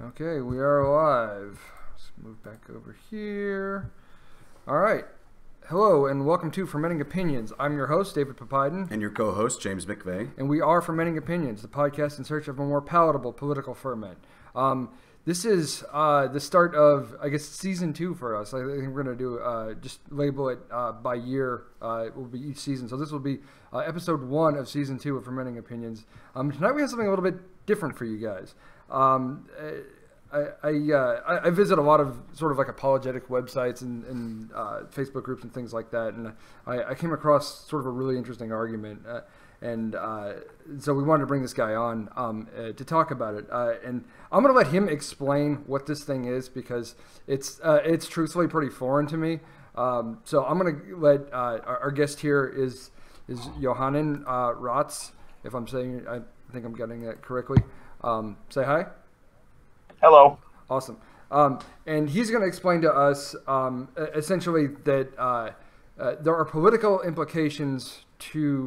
Okay, we are live. Let's move back over here. All right. Hello and welcome to Fermenting Opinions. I'm your host, David Poseidon. And your co-host, James McVeigh. And we are Fermenting Opinions, the podcast in search of a more palatable political ferment. This is the start of, I guess, season 2 for us. I think we're going to do, just label it by year. It will be each season. So this will be episode 1 of season 2 of Fermenting Opinions. Tonight we have something a little bit different for you guys. I visit a lot of sort of like apologetic websites and Facebook groups and things like that, and I came across sort of a really interesting argument, and so we wanted to bring this guy on to talk about it. And I'm going to let him explain what this thing is because it's truthfully pretty foreign to me. So I'm going to let our guest here is Johanan Raatz. If I'm saying, I think I'm getting it correctly. Say hi. Hello. Awesome. And he's going to explain to us essentially that there are political implications to,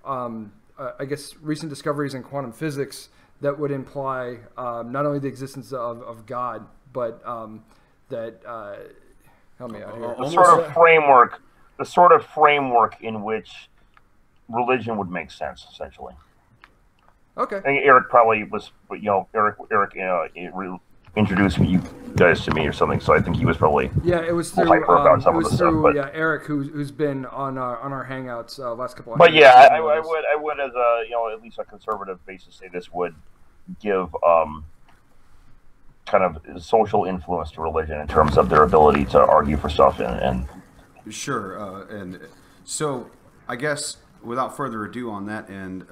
I guess, recent discoveries in quantum physics that would imply not only the existence of God, but that, help me out here. The sort of framework in which religion would make sense, essentially. Okay. I think Eric probably was, Eric introduced you guys to me or something, so I think he was probably it was through hyper about some of the stuff. But Eric, who's been on our hangouts last couple of. But yeah, I would as a at least a conservative basis say this would give kind of social influence to religion in terms of their ability to argue for stuff and. Sure, and so I guess without further ado on that end.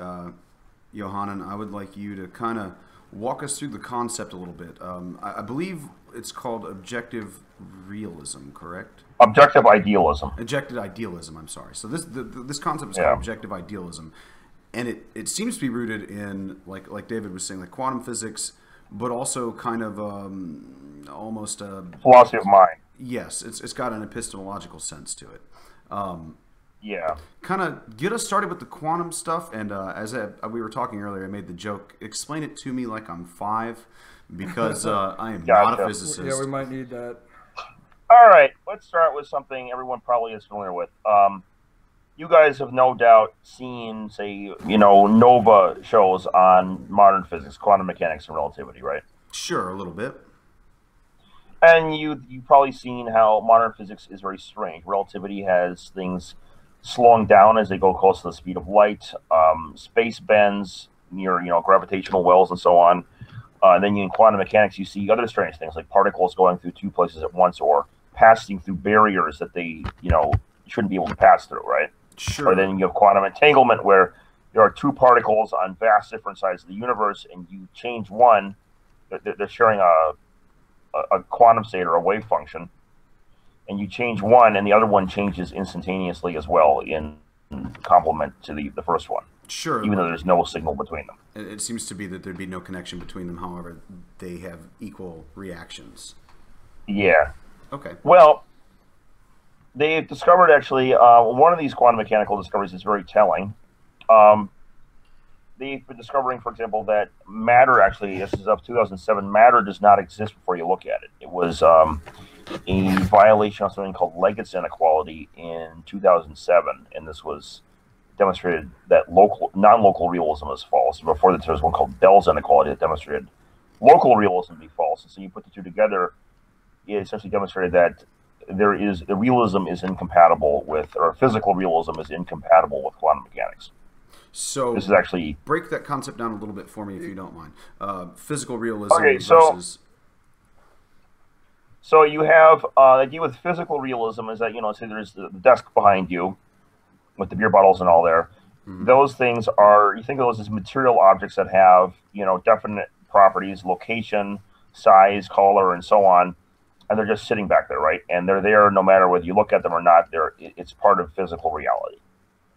Johanan, I would like you to kind of walk us through the concept a little bit. I believe it's called Objective Realism, correct? Objective Idealism. Objective Idealism, I'm sorry. So this concept is called Objective Idealism, and it seems to be rooted in, like David was saying, like quantum physics, but also kind of almost a... philosophy of mind. Yes, it's got an epistemological sense to it. Yeah. Kind of get us started with the quantum stuff, and as we were talking earlier, I made the joke, explain it to me like I'm 5, because I am not a physicist. Yeah, we might need that. All right, let's start with something everyone probably is familiar with. You guys have no doubt seen, say, Nova shows on modern physics, quantum mechanics, and relativity, right? Sure, a little bit. And you've probably seen how modern physics is very strange. Relativity has things slowing down as they go close to the speed of light, space bends near gravitational wells and so on. And then in quantum mechanics, you see other strange things like particles going through 2 places at once, or passing through barriers that they shouldn't be able to pass through, right? Sure. Or then you have quantum entanglement, where there are 2 particles on vast different sides of the universe, and you change one, they're sharing a quantum state or a wave function. And you change one, and the other one changes instantaneously as well in complement to the first one. Sure. Even though there's no signal between them. It seems to be that there'd be no connection between them, however, they have equal reactions. Yeah. Okay. Well, they've discovered, actually, one of these quantum mechanical discoveries is very telling. They've been discovering, for example, that matter, actually, this is of 2007, matter does not exist before you look at it. It was... a violation of something called Leggett's inequality in 2007, and this was demonstrated that non-local realism is false. Before that, there was one called Bell's inequality that demonstrated local realism to be false. And so you put the two together, it essentially demonstrated that realism is incompatible with, or physical realism is incompatible with quantum mechanics. So this is actually break that concept down a little bit for me, if you don't mind. Physical realism versus. So you have the idea with physical realism is that, say there's the desk behind you with the beer bottles and all there. Mm-hmm. Those things are, you think of those as material objects that have, definite properties, location, size, color, and so on. And they're just sitting back there, right? And they're there no matter whether you look at them or not. It's part of physical reality.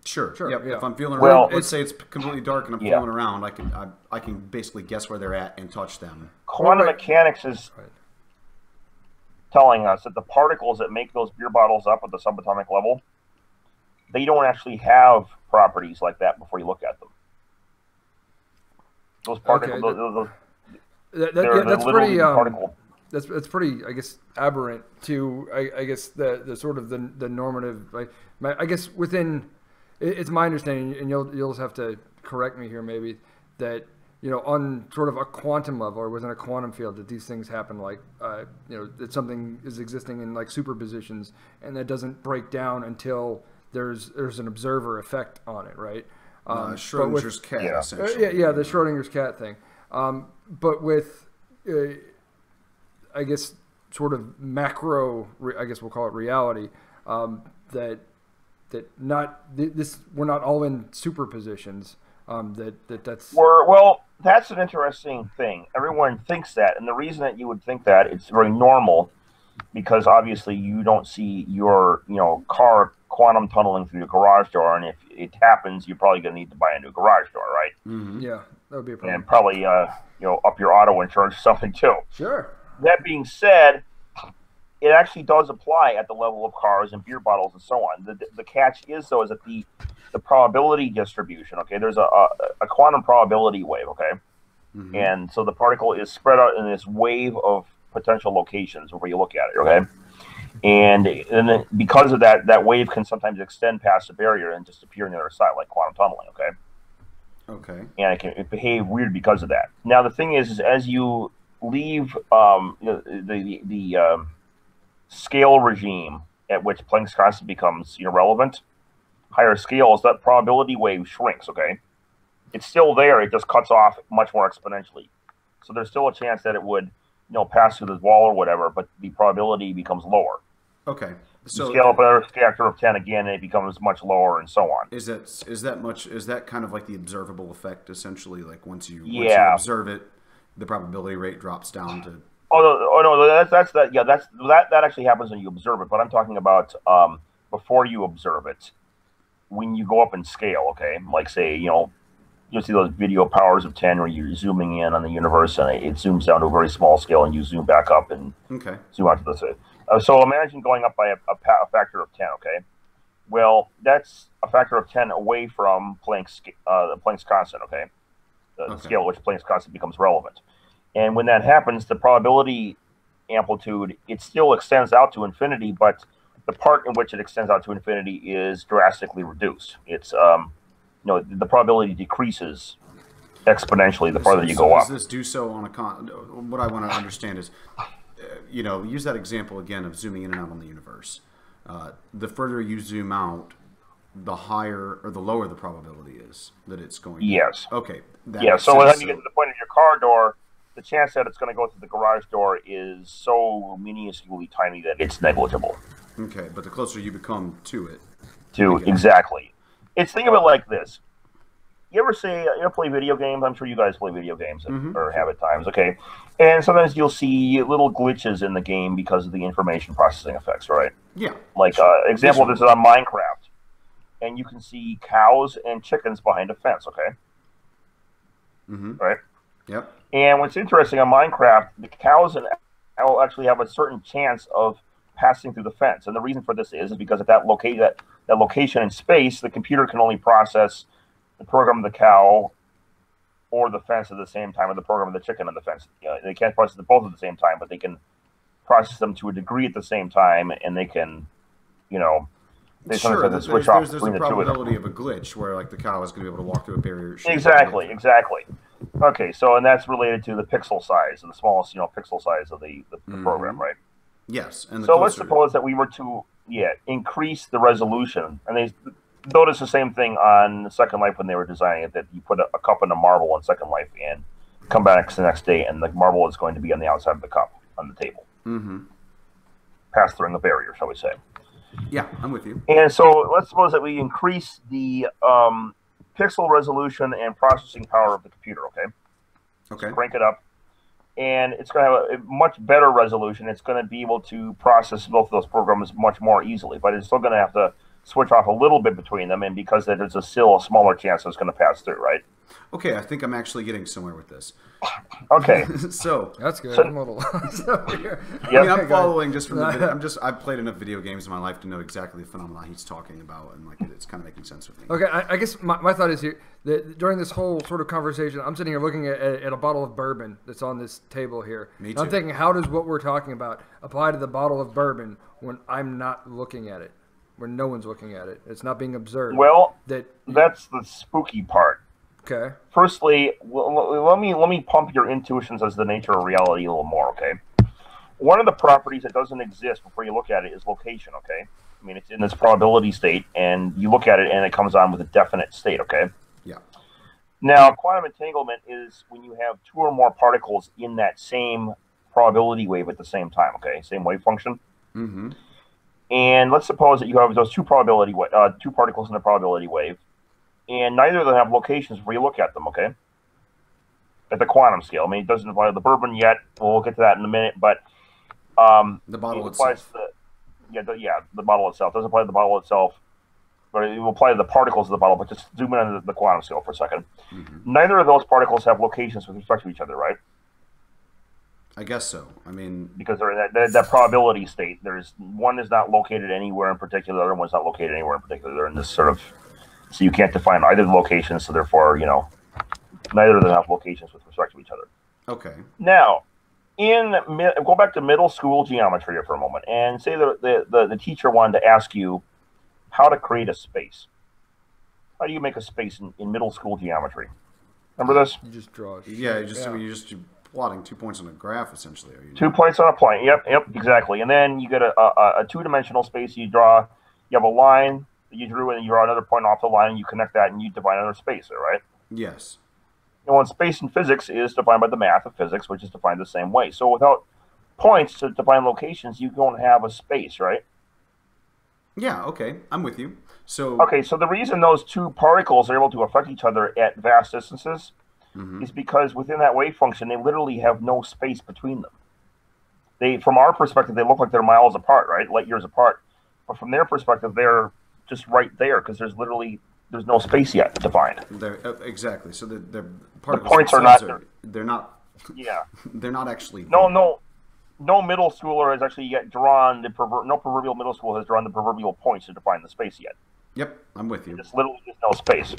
Sure. Yep. If I'm feeling around, let's say it's completely dark and I'm feeling around, I can basically guess where they're at and touch them. Quantum mechanics is... telling us that the particles that make those beer bottles up at the subatomic level, they don't actually have properties like that before you look at them. Those particles, That's literal pretty. particle. That's pretty, I guess, aberrant to, I guess, the sort of the normative. Like, I guess within, it's my understanding, and you'll just have to correct me here, maybe, that on sort of a quantum level or within a quantum field, that these things happen, like that something is existing in like superpositions, and that doesn't break down until there's an observer effect on it, right? Schrodinger's cat, essentially. Yeah, the Schrodinger's cat thing. But with I guess sort of macro, I guess we'll call it reality, that we're not all in superpositions. That's an interesting thing. Everyone thinks that, and the reason that you would think that, it's very normal, because obviously you don't see your car quantum tunneling through your garage door, and if it happens, you're probably going to need to buy a new garage door, right? Mm-hmm. Yeah, that would be a problem. And probably up your auto insurance or something too. Sure. That being said, it actually does apply at the level of cars and beer bottles and so on. The catch is, though, is that the probability distribution, okay, there's a quantum probability wave, okay? Mm-hmm. And so the particle is spread out in this wave of potential locations where you look at it, okay? And then because of that, that wave can sometimes extend past the barrier and just appear on the other side, like quantum tunneling, okay? Okay. And it can behave weird because of that. Now, the thing is as you leave the scale regime at which Planck's constant becomes irrelevant, higher scales, that probability wave shrinks, okay? It's still there, it just cuts off much more exponentially. So there's still a chance that it would, pass through the wall or whatever, but the probability becomes lower. Okay. So scale up another factor of 10 again, and it becomes much lower, and so on. Is that kind of like the observable effect, essentially? Like once you observe it, the probability rate drops down to. Oh no, that's that. Yeah, that actually happens when you observe it. But I'm talking about before you observe it, when you go up in scale. Okay, like say you'll see those video powers of 10 where you're zooming in on the universe and it zooms down to a very small scale, and you zoom back up and zoom out to the. So imagine going up by a factor of 10. Okay, well that's a factor of 10 away from Planck's constant. Okay, the scale at which Planck's constant becomes relevant. And when that happens, the probability amplitude, it still extends out to infinity, but the part in which it extends out to infinity is drastically reduced. It's, the probability decreases exponentially the farther you go up. Does this do so on what I want to understand is, use that example again of zooming in and out on the universe. The further you zoom out, the higher or the lower the probability is that it's going to. Yes. Okay. So when you get to the point of your car door, the chance that it's going to go through the garage door is so minusculely tiny that it's negligible. Okay, but the closer you become to it. Exactly. Think of it like this. You ever play video games? I'm sure you guys play video games or have at times, okay? And sometimes you'll see little glitches in the game because of the information processing effects, right? Yeah. Like, example of this is on Minecraft. And you can see cows and chickens behind a fence, okay? Mm-hmm. Right? Yep. And what's interesting on Minecraft, the cows and will actually have a certain chance of passing through the fence. And the reason for this is because at that location in space, the computer can only process the program of the cow or the fence at the same time, or the program of the chicken and the fence. They can't process them both at the same time, but they can process them to a degree at the same time, and they can, they sure, sometimes have to switch off there's between a the two of them. probability of a glitch where like the cow is going to be able to walk through a barrier. Exactly. Okay, so and that's related to the pixel size, the smallest, pixel size of the program, right? Yes. And so let's suppose that we were to increase the resolution, and they noticed the same thing on Second Life when they were designing it, that you put a cup in a marble on Second Life and come back the next day, and the marble is going to be on the outside of the cup on the table. Mm-hmm. Pass through the barrier, shall we say. Yeah, I'm with you. And so let's suppose that we increase the pixel resolution and processing power of the computer, okay? Okay. So crank it up. And it's going to have a much better resolution. It's going to be able to process both of those programs much more easily, but it's still going to have to switch off a little bit between them, and because there's still a smaller chance it's going to pass through, right? Okay, I think I'm actually getting somewhere with this. Okay, so that's good. So, I'm a little. I mean, I'm following just from the video. I've played enough video games in my life to know exactly the phenomenon he's talking about, and like it's kind of making sense with me. Okay, I guess my thought is here that during this whole sort of conversation, I'm sitting here looking at a bottle of bourbon that's on this table here. Me too. I'm thinking, how does what we're talking about apply to the bottle of bourbon when I'm not looking at it, when no one's looking at it, it's not being observed? Well, that's the spooky part. Okay. Firstly, let me pump your intuitions as the nature of reality a little more, okay? One of the properties that doesn't exist before you look at it is location, okay? I mean, it's in this probability state, and you look at it, and it comes on with a definite state, okay? Yeah. Now, quantum entanglement is when you have two or more particles in that same probability wave at the same time, okay? Same wave function. Mm-hmm. And let's suppose that you have those two particles in the probability wave, and neither of them have locations where you look at them, okay? At the quantum scale. I mean, it doesn't apply to the bourbon yet. We'll get to that in a minute, but the bottle itself. The bottle itself. It doesn't apply to the bottle itself, but it will apply to the particles of the bottle, but just zoom in on the quantum scale for a second. Mm-hmm. Neither of those particles have locations with respect to each other, right? I guess so. I mean, because they're in that probability state. One is not located anywhere in particular, the other one's not located anywhere in particular. They're in this sort of... So you can't define either locations, so therefore, neither of them have locations with respect to each other. Okay. Now, go back to middle school geometry for a moment, and say the teacher wanted to ask you how to create a space. How do you make a space in middle school geometry? Remember this? You just draw. You're plotting 2 points on a graph, essentially. 2 points on a point. Yep, exactly. And then you get a two-dimensional space. You have a line you drew, and you draw another point off the line, and you connect that, and you define another space there, right? Yes. And when space in physics is defined by the math of physics, which is defined the same way. So without points to define locations, you don't have a space, right? Yeah, okay. I'm with you. So the reason those two particles are able to affect each other at vast distances is because within that wave function, they literally have no space between them. From our perspective, they look like they're miles apart, right? Light years apart. But from their perspective, they're just right there because there's no space yet defined. Exactly. So the points are not. They're not. Yeah. They're not actually. No middle schooler has actually yet drawn no proverbial middle school has drawn the proverbial points to define the space yet. Yep, I'm with you. It's literally just no space.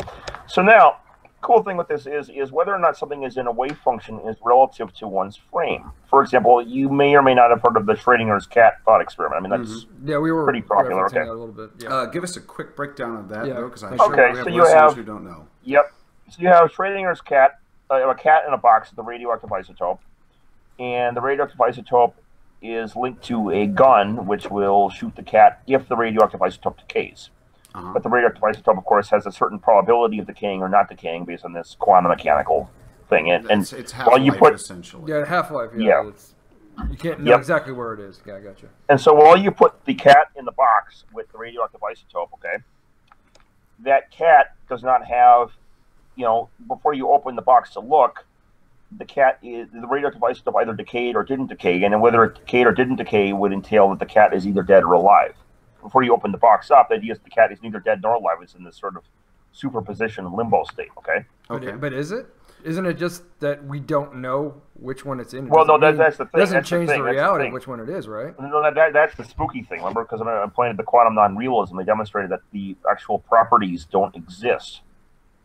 So now, cool thing with this is whether or not something is in a wave function is relative to one's frame. For example, you may or may not have heard of the Schrodinger's cat thought experiment. I mean, that's we were pretty popular. Okay, a little bit. Yeah. Give us a quick breakdown of that, though, because I'm sure we have listeners who don't know. Yep. So you have Schrodinger's cat, a cat in a box with a radioactive isotope, and the radioactive isotope is linked to a gun, which will shoot the cat if the radioactive isotope decays. But the radioactive isotope, of course, has a certain probability of decaying or not decaying based on this quantum mechanical thing. And it's half-life, essentially. Yeah, half-life. Yeah. You can't know exactly where it is. Yeah, I got you. And so while you put the cat in the box with the radioactive isotope, okay, that cat does not have, before you open the box to look, the radioactive isotope either decayed or didn't decay, and whether it decayed or didn't decay would entail that the cat is either dead or alive. Before you open the box up, the idea is the cat is neither dead nor alive. It's in this sort of superposition limbo state, okay? But is it? Isn't it just that we don't know which one it's in? Well, no, that's the thing. It doesn't change the reality of which one it is, right? No, that's the spooky thing, remember? Because I'm playing the quantum non-realism. They demonstrated that the actual properties don't exist.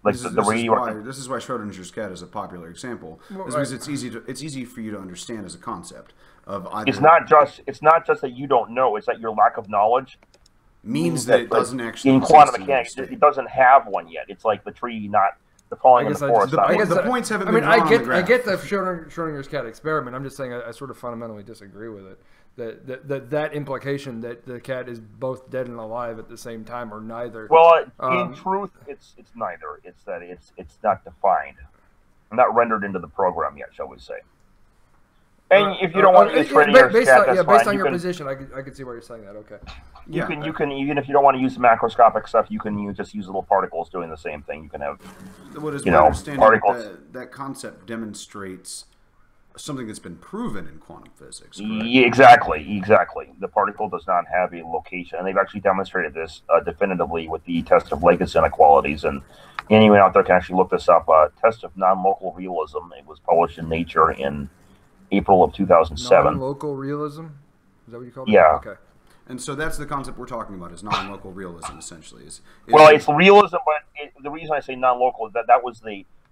Like this is why Schrodinger's cat is a popular example. Because it's easy for you to understand as a concept of either. It's not just that you don't know. It's that your lack of knowledge means that it doesn't actually in quantum mechanics. It doesn't have one yet. It's like the tree not the falling in the forest. The points haven't been drawn on the graph. I get the Schrodinger's cat experiment. I'm just saying I sort of fundamentally disagree with it. That implication that the cat is both dead and alive at the same time or neither. Well, in truth, it's neither. It's that it's not defined, not rendered into the program yet, shall we say? And if you don't want to use Schrodinger's cat, that's fine. Based on your position, I can see why you're saying that. Okay. You can even if you don't want to use the macroscopic stuff, you can just use little particles doing the same thing. You can have what is my understanding particles. That concept demonstrates something that's been proven in quantum physics, correct? Yeah, exactly. The particle does not have a location, and they've actually demonstrated this definitively with the test of Leibniz inequalities. And anyone out there can actually look this up. Test of non-local realism. It was published in Nature in April of 2007. Non-local realism? Is that what you call it? Yeah. Okay. And so that's the concept we're talking about, is non-local realism, essentially. Well, it's realism, but the reason I say non-local is that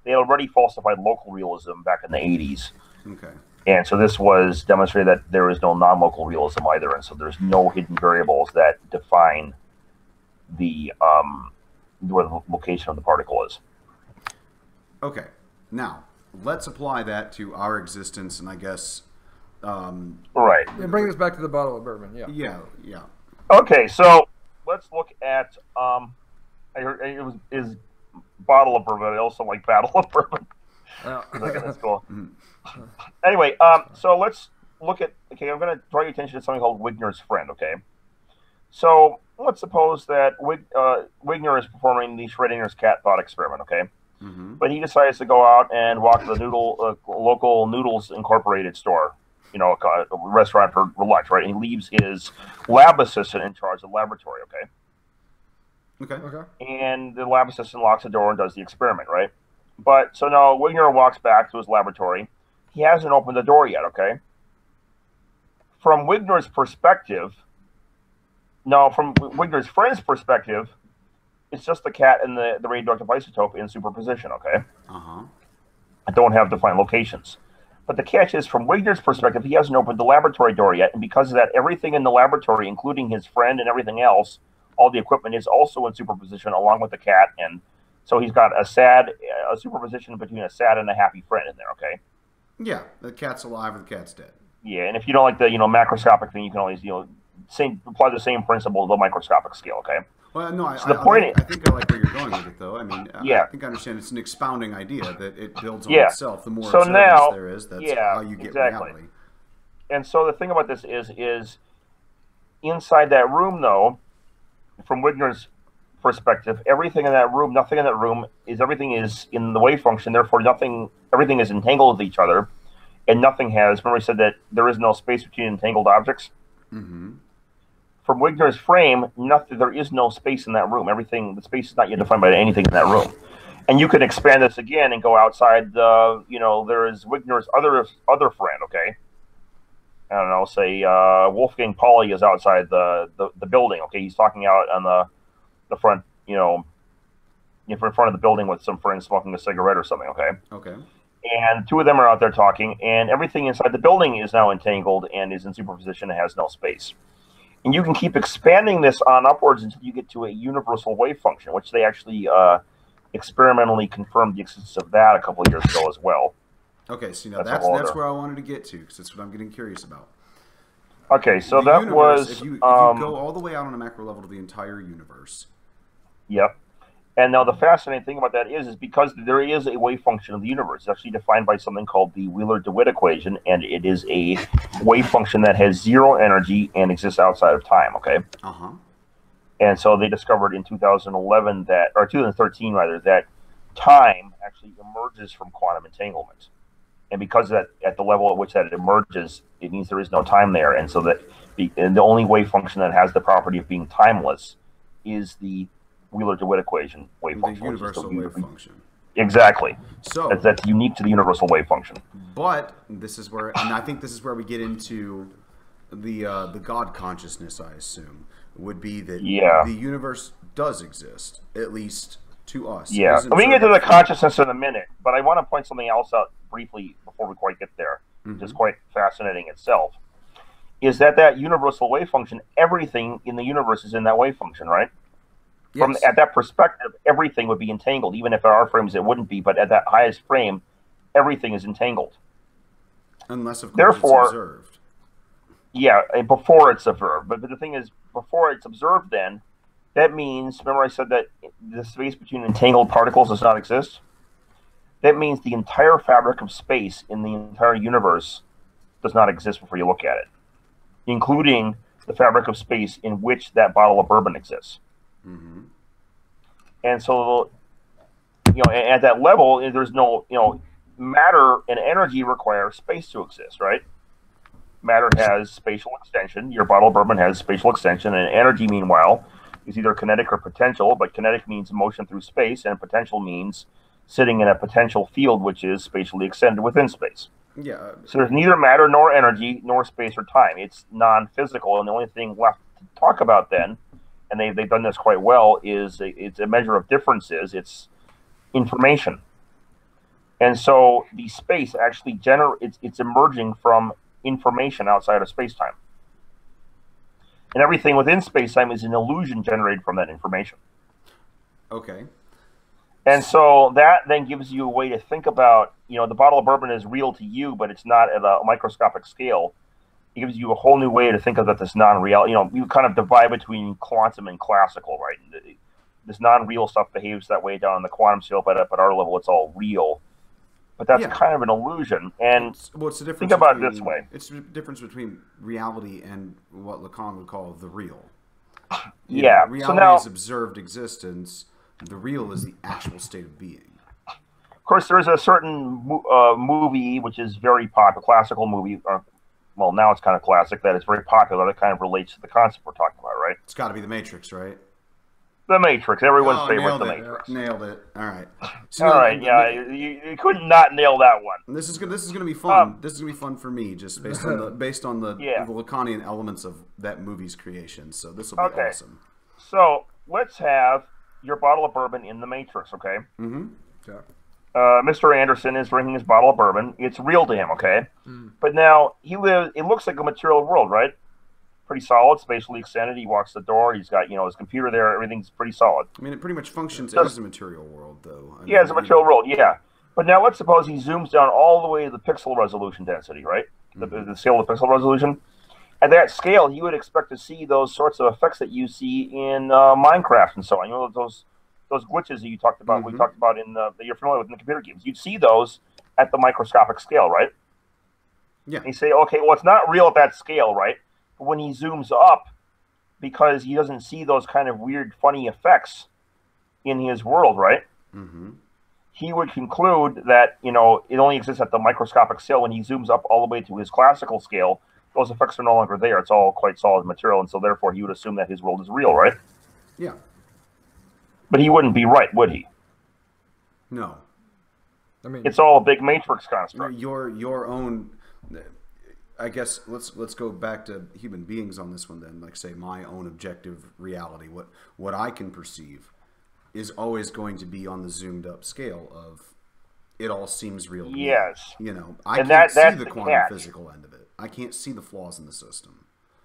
they already falsified local realism back in the 80s. Okay. And so this was demonstrated that there is no non-local realism either, and so there's no hidden variables that define the where the location of the particle is. Okay. Now, let's apply that to our existence, and I guess... right. Yeah, bring this back to the bottle of bourbon. Yeah. Yeah. Okay, so let's look at I heard it was is bottle of bourbon. I also like battle of bourbon. Yeah. That's cool. Anyway, so let's look at. Okay, I'm going to draw your attention to something called Wigner's friend. Okay, so let's suppose that Wigner is performing the Schrodinger's cat thought experiment. Okay, but he decides to go out and walk to the local Noodles Incorporated store. You know, a restaurant for lunch, right? And he leaves his lab assistant in charge of the laboratory. Okay. And the lab assistant locks the door and does the experiment, right? But so now Wigner walks back to his laboratory. He hasn't opened the door yet, okay? From Wigner's perspective, from Wigner's friend's perspective, it's just the cat and the radioactive isotope in superposition, okay? I don't have defined locations. But the catch is, from Wigner's perspective, he hasn't opened the laboratory door yet, and because of that, everything in the laboratory, including his friend and everything else, all the equipment is also in superposition along with the cat, and so he's got a superposition between a sad and a happy friend in there, okay? Yeah, the cat's alive or the cat's dead. Yeah, and if you don't like the macroscopic thing, you can always apply the same principle to the microscopic scale, okay? Well, no, I think I like where you're going with it, though. I mean, yeah. I think I understand it's an expounding idea that it builds on Yeah. itself. The more So observance now- there is, that's yeah, how you get exactly. reality. And so the thing about this is inside that room, though, from Wigner's perspective, everything in that room, nothing in that room everything is in the wave function. Therefore, everything is entangled with each other, and nothing has. Remember, I said that there is no space between entangled objects. From Wigner's frame, there is no space in that room. The space is not yet defined by anything in that room. And you can expand this again and go outside. There is Wigner's other friend. Okay, I don't know. Say Wolfgang Pauli is outside the building. Okay, he's talking out on the front. In front of the building with some friends smoking a cigarette or something. Okay. And two of them are out there talking, and everything inside the building is now entangled and is in superposition and has no space. And you can keep expanding this on upwards until you get to a universal wave function, which they actually experimentally confirmed the existence of that a couple of years ago as well. Okay, so now that's where I wanted to get to, because that's what I'm getting curious about. Okay, so the that universe, was... If you go all the way out on a macro level to the entire universe. Yep. And now the fascinating thing about that is because there is a wave function of the universe. It's actually defined by something called the Wheeler-DeWitt equation, and it is a wave function that has zero energy and exists outside of time, okay? And so they discovered in 2013 that time actually emerges from quantum entanglement. And because that, at the level at which that it emerges, it means there is no time there. And so the only wave function that has the property of being timeless is the Wheeler-DeWitt equation wave function. The universal wave function. Exactly. So that's unique to the universal wave function. But this is where, and I think this is where we get into the God consciousness, I assume, would be that the universe does exist, at least to us. Yeah. We can get to the consciousness in a minute, but I want to point something else out briefly before we quite get there, which is quite fascinating itself, is that universal wave function, everything in the universe is in that wave function, right? Yes. At that perspective, everything would be entangled. Even if at our frames it wouldn't be, but at that highest frame, everything is entangled. Unless, of course, it's observed. Yeah, before it's observed. But the thing is, before it's observed then, that means, remember I said that the space between entangled particles does not exist? That means the entire fabric of space in the entire universe does not exist before you look at it, including the fabric of space in which that bottle of bourbon exists. And so, at that level, there's no, matter and energy require space to exist, right? Matter has spatial extension. Your bottle of bourbon has spatial extension, and energy, meanwhile, is either kinetic or potential. But kinetic means motion through space, and potential means sitting in a potential field, which is spatially extended within space. Yeah. So there's neither matter nor energy nor space or time. It's non-physical, and the only thing left to talk about then, and they've done this quite well, is it's a measure of differences. It's information. And so the space actually it's emerging from information outside of space-time. And everything within space-time is an illusion generated from that information. Okay. And so that then gives you a way to think about, the bottle of bourbon is real to you, but it's not at a microscopic scale. It gives you a whole new way to think of that this non-real, you kind of divide between quantum and classical, right? This non-real stuff behaves that way down on the quantum scale, but at our level, it's all real. But that's kind of an illusion. And what's the difference? Think about it this way. It's the difference between reality and what Lacan would call the real. Yeah. Reality so now, is observed existence. The real is the actual state of being. Of course, there's a certain movie which is very popular, classical movie. Well, now it's kind of classic, that is very popular. That kind of relates to the concept we're talking about, right? It's got to be The Matrix, right? The Matrix, everyone's favorite, The Matrix. Nailed it. All right. So all right, you couldn't not nail that one. This is going to be fun. This is going to be fun for me, just based on the the Lacanian elements of that movie's creation. So this will be awesome. So let's have your bottle of bourbon in The Matrix, okay? Mm-hmm. Yeah. Mr. Anderson is drinking his bottle of bourbon. It's real to him, okay? But now it looks like a material world, right? Pretty solid, spatially extended. He walks the door. He's got, his computer there. Everything's pretty solid. I mean, it pretty much functions as a material world, though. As a material world, yeah. But now let's suppose he zooms down all the way to the pixel resolution density, right? The scale of the pixel resolution. At that scale, you would expect to see those sorts of effects that you see in Minecraft and so on. Those glitches that you talked about, we talked about that you're familiar with in the computer games. You'd see those at the microscopic scale, right? Yeah. And you say, okay, well, it's not real at that scale, right? But when he zooms up, because he doesn't see those kind of weird, funny effects in his world, right? Mm-hmm. He would conclude that, it only exists at the microscopic scale. When he zooms up all the way to his classical scale, those effects are no longer there. It's all quite solid material, and so therefore he would assume that his world is real, right? Yeah. But he wouldn't be right, would he? No. I mean, it's all a big matrix construct. Your own. I guess let's go back to human beings on this one then. Like, say, my own objective reality, what I can perceive, is always going to be on the zoomed up scale of it all seems real to me. Yes. I can't see the quantum physical end of it. I can't see the flaws in the system.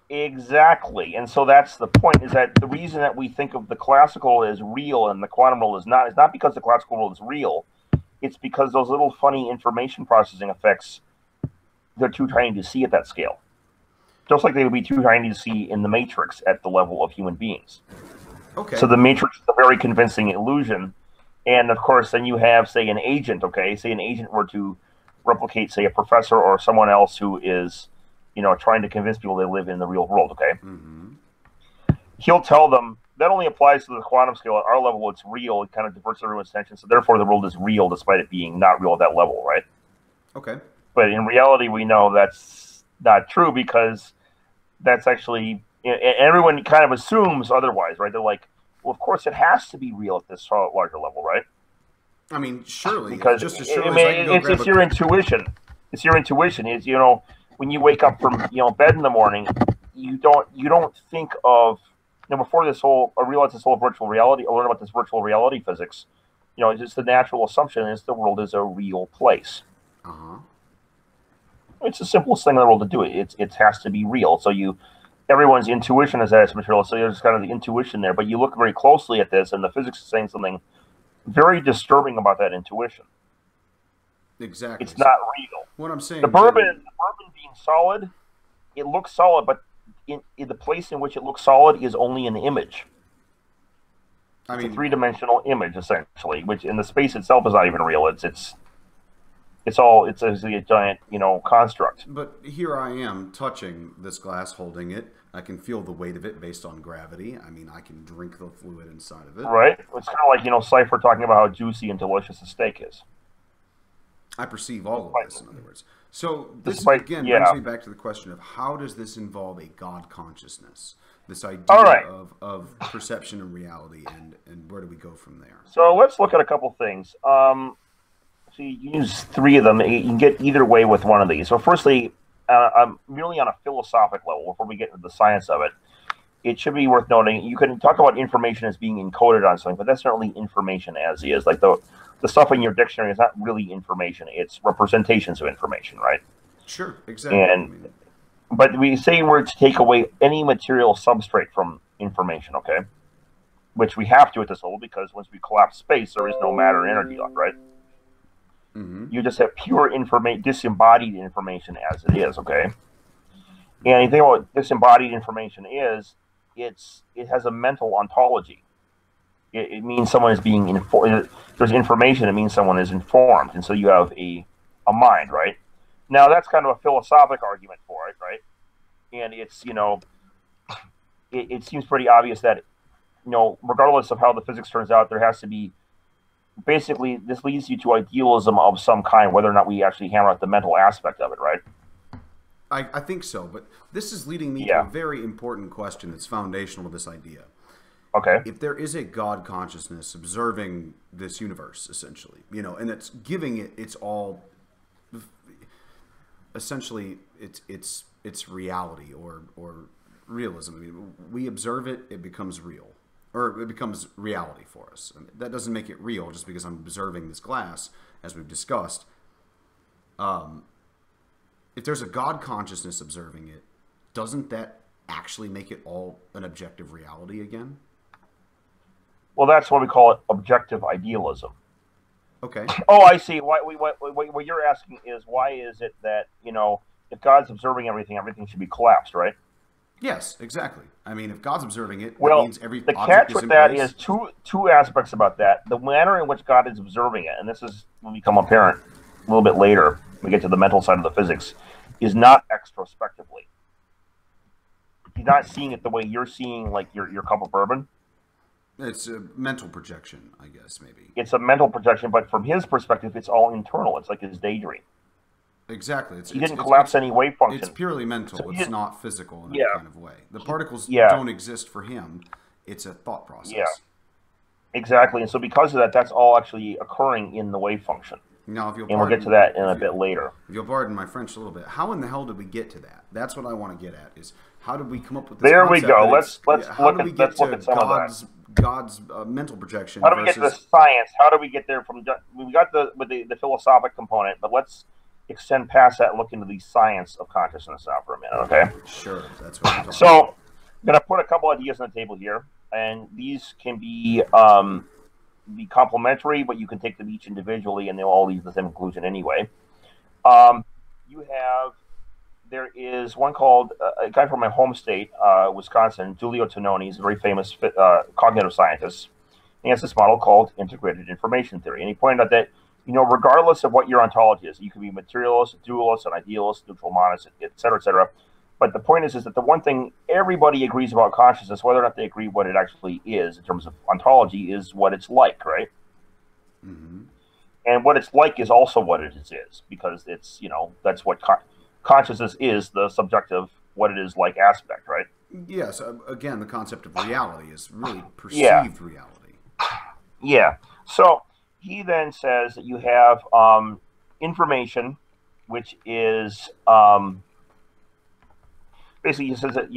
Exactly. And so that's the point, is that the reason that we think of the classical as real and the quantum world is not because the classical world is real. It's because those little funny information processing effects, they're too tiny to see at that scale. Just like they would be too tiny to see in the Matrix at the level of human beings. Okay. So the Matrix is a very convincing illusion. And of course, then you have, say, an agent, okay? Say an agent were to replicate, say, a professor or someone else who is, trying to convince people they live in the real world, okay? Mm-hmm. He'll tell them, that only applies to the quantum scale. At our level, it's real. It kind of diverts everyone's attention. So therefore, the world is real despite it being not real at that level, right? Okay. But in reality, we know that's not true, because that's actually, everyone kind of assumes otherwise, right? They're like, well, of course, it has to be real at this larger level, right? I mean, surely. Because just as surely it's your intuition. It's your intuition. Is when you wake up from bed in the morning, you don't think of before this whole realize this whole virtual reality, or learn about this virtual reality physics. It's just the natural assumption is the world is a real place. Uh-huh. It's the simplest thing in the world to do. It has to be real. So everyone's intuition is that it's material. So there's kind of the intuition there. But you look very closely at this, and the physics is saying something very disturbing about that intuition. Exactly. It's not real. What I'm saying, the bourbon being solid, it looks solid, but in the place in which it looks solid is only an image. It's a three-dimensional image, essentially, which in the space itself is not even real. It's a giant, construct. But here I am touching this glass, holding it. I can feel the weight of it based on gravity. I mean, I can drink the fluid inside of it. Right. It's kind of like, Cypher talking about how juicy and delicious a steak is. I perceive all of this, in other words. So this, again, yeah, brings me back to the question of how does this involve a God consciousness? This idea of perception and reality, and where do we go from there? So let's look at a couple things. So you use three of them. You can get either way with one of these. So firstly, merely on a philosophic level, before we get into the science of it, it should be worth noting, you can talk about information as being encoded on something, but that's not really information as is. Like the stuff in your dictionary is not really information. It's representations of information, right? Sure, exactly. But we say we're to take away any material substrate from information, okay? Which we have to at this level, because once we collapse space, there is no matter and energy left, right? Mm-hmm. You just have pure disembodied information as it is, okay? And you think about what disembodied information is, it has a mental ontology. It means someone is being informed. There's information, it means someone is informed. And so you have a mind, right? Now, that's kind of a philosophic argument for it, right? And it's, it seems pretty obvious that, regardless of how the physics turns out, there has to be, basically, this leads you to idealism of some kind, whether or not we actually hammer out the mental aspect of it, right? I think so, but this is leading me to a very important question that's foundational to this idea. Okay. If there is a God consciousness observing this universe, essentially, and it's giving it its all, essentially, it's reality or realism. I mean, we observe it, it becomes real, or it becomes reality for us. I mean, that doesn't make it real just because I'm observing this glass, as we've discussed. If there's a God consciousness observing it, doesn't that actually make it all an objective reality again? Well, that's what we call it, objective idealism. Okay. Oh, I see. What you're asking is, why is it that, if God's observing everything, everything should be collapsed, right? Yes, exactly. I mean, if God's observing it, well, that means every the object catch is with in that place. is two aspects about that. The manner in which God is observing it, and this will become apparent a little bit later when we get to the mental side of the physics, is not extrospectively. He's not seeing it the way you're seeing, like your cup of bourbon. It's a mental projection, I guess, maybe. It's a mental projection, but from his perspective, it's all internal. It's like his daydream. Exactly. He didn't collapse any wave function. It's purely mental. So it's not physical in any kind of way. The particles Yeah. don't exist for him. It's a thought process. Yeah. Exactly. And so because of that, that's all actually occurring in the wave function. Now, if you'll And we'll get to that in a bit later. If you'll pardon my French a little bit, how in the hell did we get to that? That's what I want to get at, is how did we come up with this There we concept go. that Let's how look do we at get let's look to at some of that. God's mental projection How do we get versus... to the science? How do we get there from... We got the philosophic component, but let's extend past that and look into the science of consciousness now for a minute, okay? Sure, that's what I'm talking So, I'm going to put a couple ideas on the table here, and these can be complementary, but you can take them each individually, and they'll all lead to the same conclusion anyway. There is one called, a guy from my home state, Wisconsin, Giulio Tononi. He's a very famous cognitive scientist. He has this model called integrated information theory. And he pointed out that, regardless of what your ontology is, you can be materialist, dualist, an idealist, neutral monist, et cetera, but the point is that the one thing everybody agrees about consciousness, whether or not they agree what it actually is in terms of ontology, is what it's like, right? Mm-hmm. And what it's like is also what it is, because it's, that's what consciousness is, the subjective, what it is like aspect, right? Yes. Again, the concept of reality is really perceived reality. Yeah. So he then says that you have information, which is basically he says that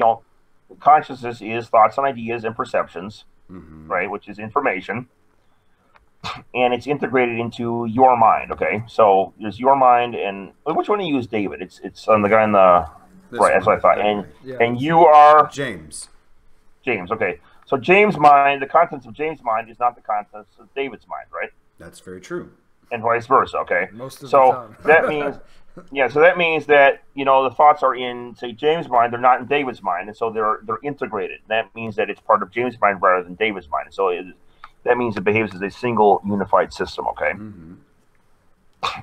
consciousness is thoughts and ideas and perceptions, Mm-hmm. right? Which is information, and it's integrated into your mind. Okay, so there's your mind, and which one do you use, David? It's on the guy in the right. That's what I thought. And you are James. James. Okay, so James' mind, the contents of James' mind is not the contents of David's mind, right? That's very true. And vice versa. Okay, Most of the so time. that means. Yeah, so that means that the thoughts are in, say, James' mind. They're not in David's mind, and so they're integrated. That means that it's part of James' mind rather than David's mind. So that means it behaves as a single unified system. Okay. Mm-hmm.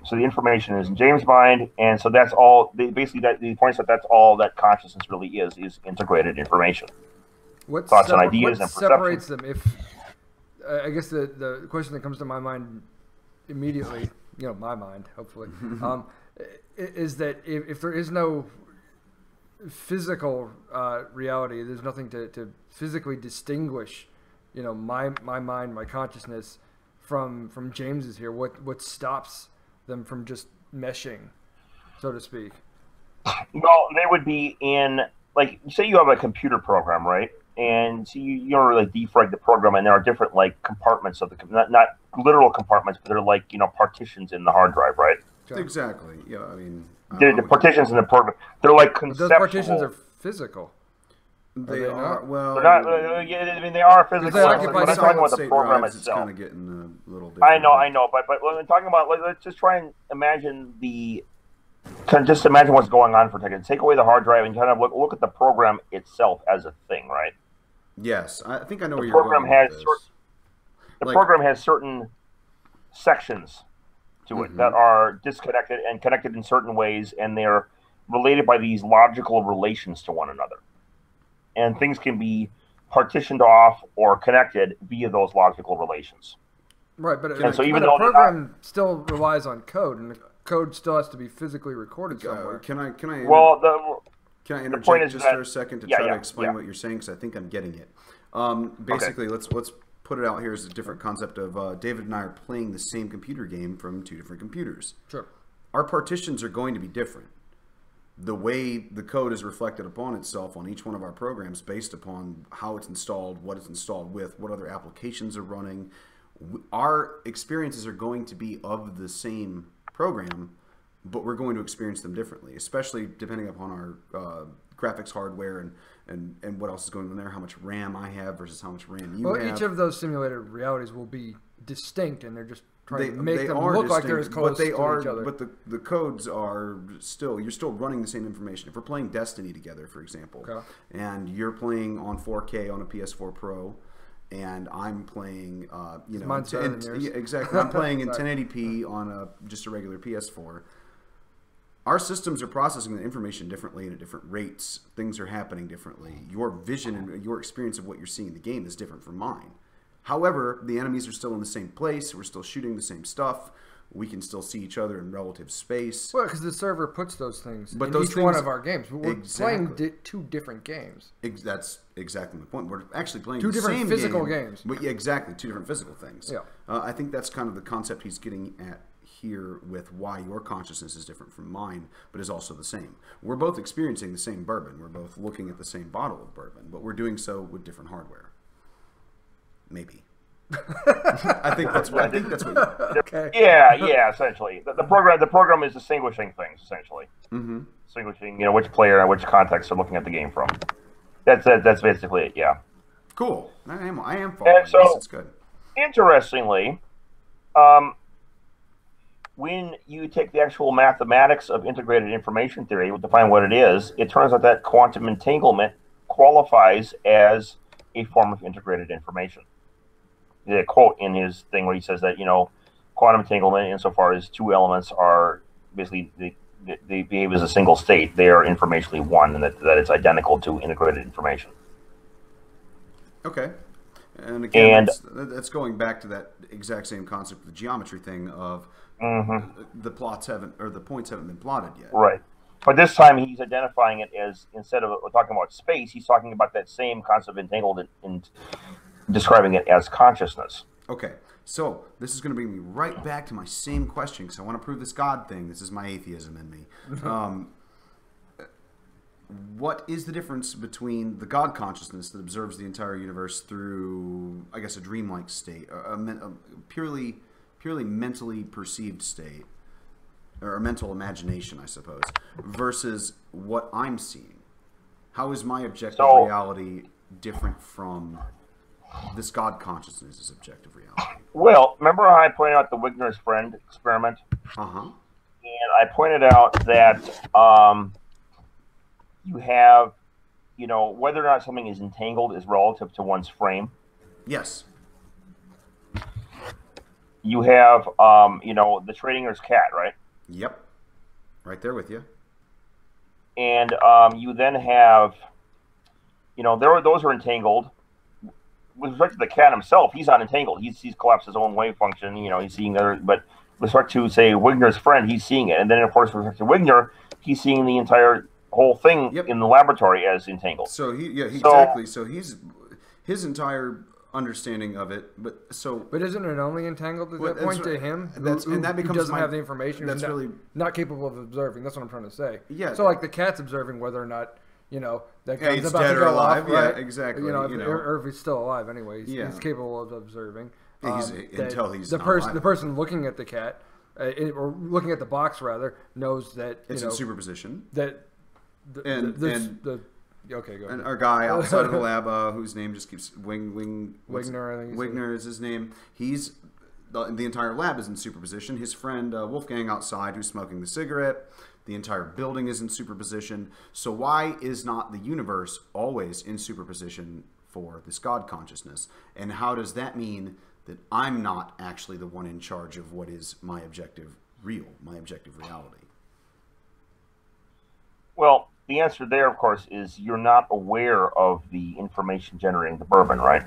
So the information is in James' mind, and so that's all. Basically, the point is that that's all that consciousness really is integrated information. What thoughts and ideas and separates them? If I guess the question that comes to my mind immediately my mind, hopefully, is that if there is no physical reality, there's nothing to physically distinguish, my mind, my consciousness from James's here. What stops them from just meshing, so to speak? Well, they would be in, like, say you have a computer program, right? And so you don't really defrag the program, and there are different compartments of the not literal compartments, but they're like partitions in the hard drive, right? Okay. Exactly. Yeah, I mean, the partitions in the program, they're like conceptual. But those partitions are physical. They are. Well, they're not, I mean, they are physical. They occupy I'm talking about the program drives, itself. It's kind of getting a little different. I know, but when I'm talking about, let's just try and imagine just imagine what's going on for a second. Take away the hard drive and kind of look at the program itself as a thing, right? Yes, I think I know where the you're program going has with certain, this. The program has certain sections to it that are disconnected and connected in certain ways, and they're related by these logical relations to one another. And things can be partitioned off or connected via those logical relations. Right, but even though the program still relies on code, and the code still has to be physically recorded somewhere. Can I point interject is just that, for a second to try to explain yeah. what you're saying, because I think I'm getting it. Basically, let's put it out here as a different concept of David and I are playing the same computer game from two different computers. Sure. Our partitions are going to be different. The way the code is reflected upon itself on each one of our programs based upon how it's installed, what it's installed with, what other applications are running. Our experiences are going to be of the same program, but we're going to experience them differently, especially depending upon our graphics hardware and what else is going on there, how much RAM I have versus how much RAM you have. Well, each of those simulated realities will be distinct, and they're just trying to make them look like they're as close to each other. But the codes are still, you're still running the same information. If we're playing Destiny together, for example, and you're playing on 4K on a PS4 Pro, and I'm playing, mine's better than yours. Exactly. I'm playing in 1080p on just a regular PS4. Our systems are processing the information differently and at different rates. Things are happening differently. Your vision and your experience of what you're seeing in the game is different from mine. However, the enemies are still in the same place. We're still shooting the same stuff. We can still see each other in relative space. Well, because the server puts those things in each one of our games. We're playing two different games. That's exactly the point. We're actually playing two different same physical game, games. But yeah, exactly, two different physical things. Yeah. I think that's kind of the concept he's getting at here with why your consciousness is different from mine, but is also the same. We're both experiencing the same bourbon. We're both looking at the same bottle of bourbon, but we're doing so with different hardware. Maybe. I think that's what. Okay. Yeah. Essentially, the program is distinguishing things. Essentially, distinguishing which player and which context they're looking at the game from. That's basically it. Yeah. Cool. I am following. And so, this. It's good. Interestingly, when you take the actual mathematics of integrated information theory to define what it is, it turns out that quantum entanglement qualifies as a form of integrated information. The quote in his thing where he says that, quantum entanglement, insofar as two elements are basically, they behave as a single state, they are informationally one, and that it's identical to integrated information. Okay. And again, that's going back to that exact same concept, the geometry thing of the points haven't been plotted yet. Right. But this time he's identifying it as, instead of talking about space, he's talking about that same concept of entangled and describing it as consciousness. Okay. So this is going to bring me right back to my same question, because I want to prove this God thing. This is my atheism in me. What is the difference between the God consciousness that observes the entire universe through, I guess, a dreamlike state, a purely mentally perceived state, or a mental imagination, I suppose, versus what I'm seeing? How is my objective reality different from this God consciousness' objective reality? Well, remember how I pointed out the Wigner's friend experiment? And I pointed out that you have, whether or not something is entangled is relative to one's frame. Yes. You have, the Schrodinger's cat, right? Yep. Right there with you. And you then have, those are entangled. With respect to the cat himself, he's not entangled. He's collapsed his own wave function. He's seeing other, but respect to, say, Wigner's friend, he's seeing it. And then, of course, with respect to Wigner, he's seeing the entire whole thing in the laboratory as entangled. So, exactly. So his entire understanding of it, but isn't it only entangled at that point to him? And that becomes who doesn't have the information. That's really not capable of observing. That's what I'm trying to say. Yeah. So like the cat's observing whether or not that guy's it's about dead to go or alive. off, right? Yeah, exactly. Or if he's still alive anyway. He's capable of observing. Until he's the person looking at the cat, or looking at the box rather, knows that it's in superposition. Okay, go ahead. And our guy outside of the lab, whose name just keeps Wigner, I think Wigner is his name. He's the entire lab is in superposition. His friend Wolfgang outside, who's smoking the cigarette. The entire building is in superposition. So why is not the universe always in superposition for this God consciousness? And how does that mean that I'm not actually the one in charge of what is my objective reality? Well, the answer there, of course, is you're not aware of the information generating the bourbon, right?